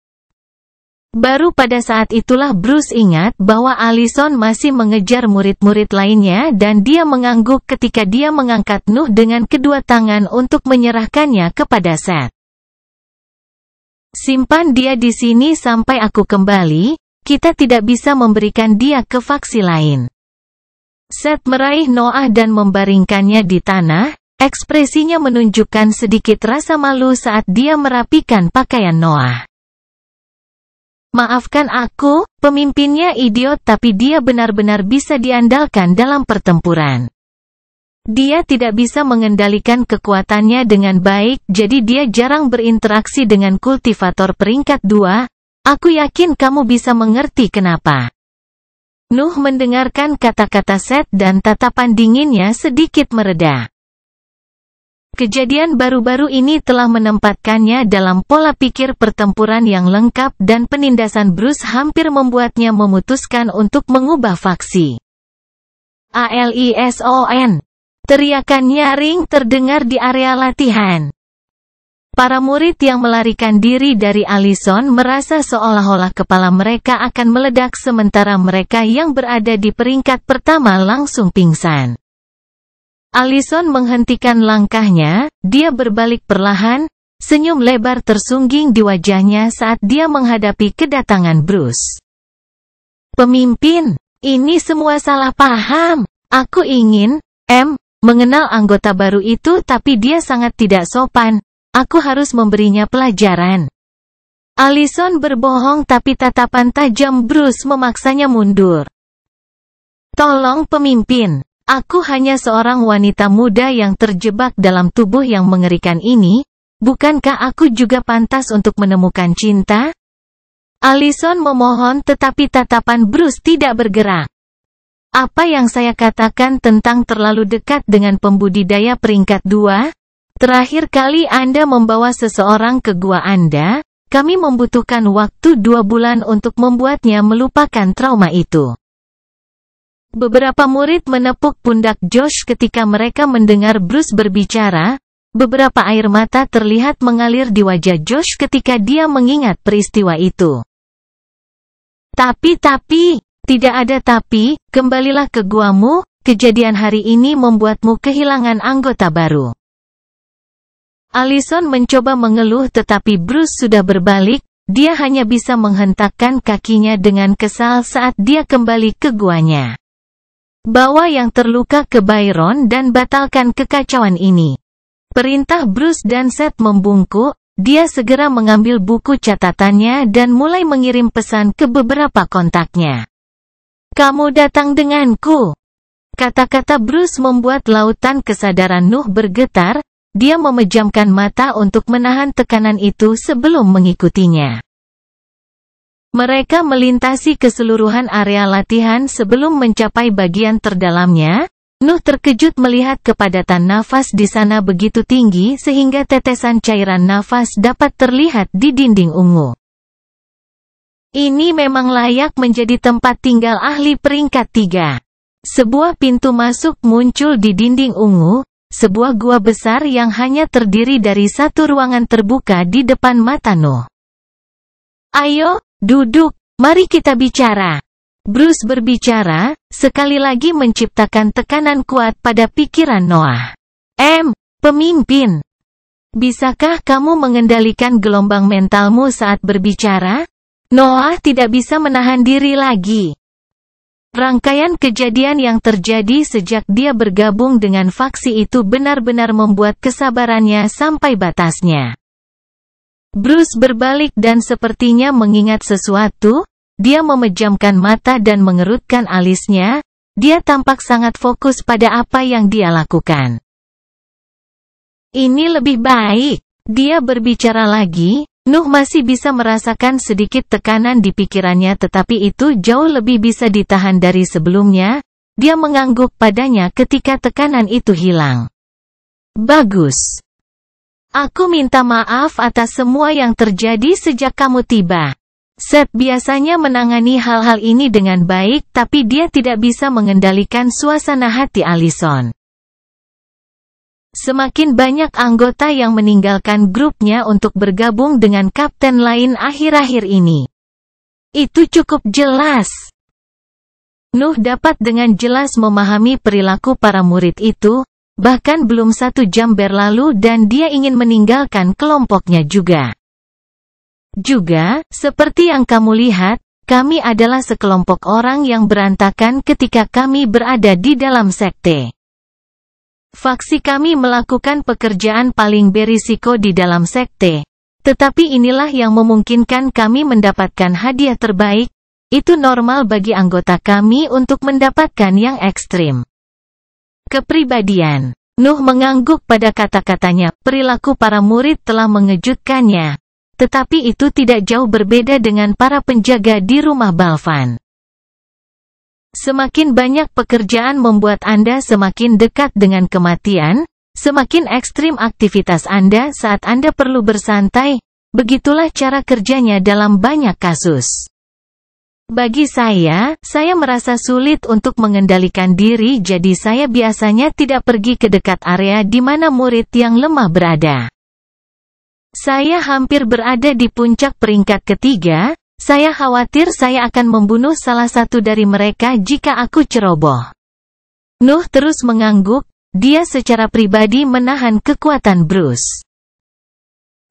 Baru pada saat itulah Bruce ingat bahwa Allison masih mengejar murid-murid lainnya dan dia mengangguk ketika dia mengangkat Nuh dengan kedua tangan untuk menyerahkannya kepada Seth. Simpan dia di sini sampai aku kembali. Kita tidak bisa memberikan dia ke faksi lain. Seth meraih Noah dan membaringkannya di tanah, ekspresinya menunjukkan sedikit rasa malu saat dia merapikan pakaian Noah. Maafkan aku, pemimpinnya idiot tapi dia benar-benar bisa diandalkan dalam pertempuran. Dia tidak bisa mengendalikan kekuatannya dengan baik jadi dia jarang berinteraksi dengan kultivator peringkat 2. Aku yakin kamu bisa mengerti kenapa. Nuh mendengarkan kata-kata Seth dan tatapan dinginnya sedikit mereda. Kejadian baru-baru ini telah menempatkannya dalam pola pikir pertempuran yang lengkap dan penindasan Bruce hampir membuatnya memutuskan untuk mengubah faksi. Alison! Teriakan nyaring terdengar di area latihan. Para murid yang melarikan diri dari Allison merasa seolah-olah kepala mereka akan meledak sementara mereka yang berada di peringkat pertama langsung pingsan. Allison menghentikan langkahnya, dia berbalik perlahan, senyum lebar tersungging di wajahnya saat dia menghadapi kedatangan Bruce. Pemimpin, ini semua salah paham. Aku ingin, mengenal anggota baru itu tapi dia sangat tidak sopan. Aku harus memberinya pelajaran. Allison berbohong tapi tatapan tajam Bruce memaksanya mundur. Tolong pemimpin, aku hanya seorang wanita muda yang terjebak dalam tubuh yang mengerikan ini. Bukankah aku juga pantas untuk menemukan cinta? Allison memohon tetapi tatapan Bruce tidak bergerak. Apa yang saya katakan tentang terlalu dekat dengan pembudidaya peringkat 2? Terakhir kali Anda membawa seseorang ke gua Anda, kami membutuhkan waktu 2 bulan untuk membuatnya melupakan trauma itu. Beberapa murid menepuk pundak Josh ketika mereka mendengar Bruce berbicara. Beberapa air mata terlihat mengalir di wajah Josh ketika dia mengingat peristiwa itu. Tapi, tidak ada tapi, kembalilah ke guamu, kejadian hari ini membuatmu kehilangan anggota baru. Allison mencoba mengeluh tetapi Bruce sudah berbalik, dia hanya bisa menghentakkan kakinya dengan kesal saat dia kembali ke guanya. Bawa yang terluka ke Byron dan batalkan kekacauan ini. Perintah Bruce dan Seth membungkuk, dia segera mengambil buku catatannya dan mulai mengirim pesan ke beberapa kontaknya. "Kamu datang denganku." Kata-kata Bruce membuat lautan kesadaran Nuh bergetar. Dia memejamkan mata untuk menahan tekanan itu sebelum mengikutinya. Mereka melintasi keseluruhan area latihan sebelum mencapai bagian terdalamnya. Nuh terkejut melihat kepadatan nafas di sana begitu tinggi sehingga tetesan cairan nafas dapat terlihat di dinding ungu. Ini memang layak menjadi tempat tinggal ahli peringkat 3. Sebuah pintu masuk muncul di dinding ungu. Sebuah gua besar yang hanya terdiri dari satu ruangan terbuka di depan mata Nuh. "Ayo, duduk, mari kita bicara." Bruce berbicara, sekali lagi menciptakan tekanan kuat pada pikiran Noah. Pemimpin. Bisakah kamu mengendalikan gelombang mentalmu saat berbicara?" Noah tidak bisa menahan diri lagi. Rangkaian kejadian yang terjadi sejak dia bergabung dengan faksi itu benar-benar membuat kesabarannya sampai batasnya. Bruce berbalik dan sepertinya mengingat sesuatu, dia memejamkan mata dan mengerutkan alisnya, dia tampak sangat fokus pada apa yang dia lakukan. "Ini lebih baik," dia berbicara lagi. Nuh masih bisa merasakan sedikit tekanan di pikirannya tetapi itu jauh lebih bisa ditahan dari sebelumnya. Dia mengangguk padanya ketika tekanan itu hilang. "Bagus. Aku minta maaf atas semua yang terjadi sejak kamu tiba." Seth biasanya menangani hal-hal ini dengan baik tapi dia tidak bisa mengendalikan suasana hati Allison. Semakin banyak anggota yang meninggalkan grupnya untuk bergabung dengan kapten lain akhir-akhir ini. Itu cukup jelas. Nuh dapat dengan jelas memahami perilaku para murid itu, bahkan belum 1 jam berlalu dan dia ingin meninggalkan kelompoknya juga. "Juga, seperti yang kamu lihat, kami adalah sekelompok orang yang berantakan ketika kami berada di dalam sekte. Faksi kami melakukan pekerjaan paling berisiko di dalam sekte. Tetapi inilah yang memungkinkan kami mendapatkan hadiah terbaik. Itu normal bagi anggota kami untuk mendapatkan yang ekstrim." Kepribadian. Nuh mengangguk pada kata-katanya, perilaku para murid telah mengejutkannya. Tetapi itu tidak jauh berbeda dengan para penjaga di rumah Balvan. Semakin banyak pekerjaan membuat Anda semakin dekat dengan kematian, semakin ekstrim aktivitas Anda saat Anda perlu bersantai, begitulah cara kerjanya dalam banyak kasus. Bagi saya merasa sulit untuk mengendalikan diri jadi saya biasanya tidak pergi ke dekat area di mana murid yang lemah berada. Saya hampir berada di puncak peringkat ketiga. Saya khawatir saya akan membunuh salah satu dari mereka jika aku ceroboh. Nuh terus mengangguk, dia secara pribadi menahan kekuatan Bruce.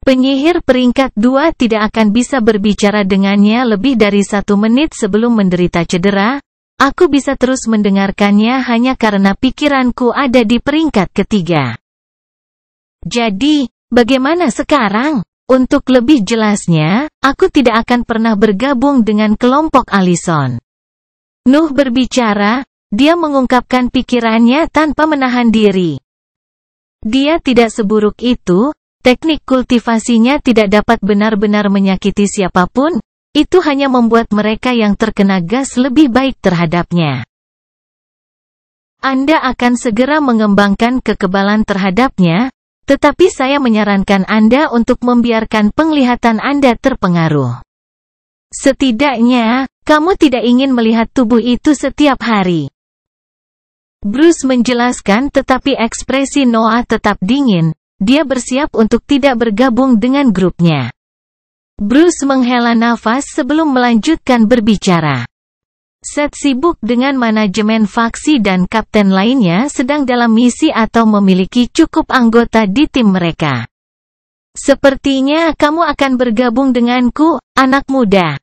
Penyihir peringkat 2 tidak akan bisa berbicara dengannya lebih dari 1 menit sebelum menderita cedera. Aku bisa terus mendengarkannya hanya karena pikiranku ada di peringkat ketiga. Jadi, bagaimana sekarang? Untuk lebih jelasnya, aku tidak akan pernah bergabung dengan kelompok Allison. Nuh berbicara, dia mengungkapkan pikirannya tanpa menahan diri. Dia tidak seburuk itu, teknik kultivasinya tidak dapat benar-benar menyakiti siapapun, itu hanya membuat mereka yang terkena gas lebih baik terhadapnya. Anda akan segera mengembangkan kekebalan terhadapnya, tetapi saya menyarankan Anda untuk membiarkan penglihatan Anda terpengaruh. Setidaknya, kamu tidak ingin melihat tubuh itu setiap hari. Bruce menjelaskan tetapi ekspresi Noah tetap dingin, dia bersiap untuk tidak bergabung dengan grupnya. Bruce menghela nafas sebelum melanjutkan berbicara. Seth sibuk dengan manajemen faksi dan kapten lainnya sedang dalam misi atau memiliki cukup anggota di tim mereka. Sepertinya kamu akan bergabung denganku, anak muda.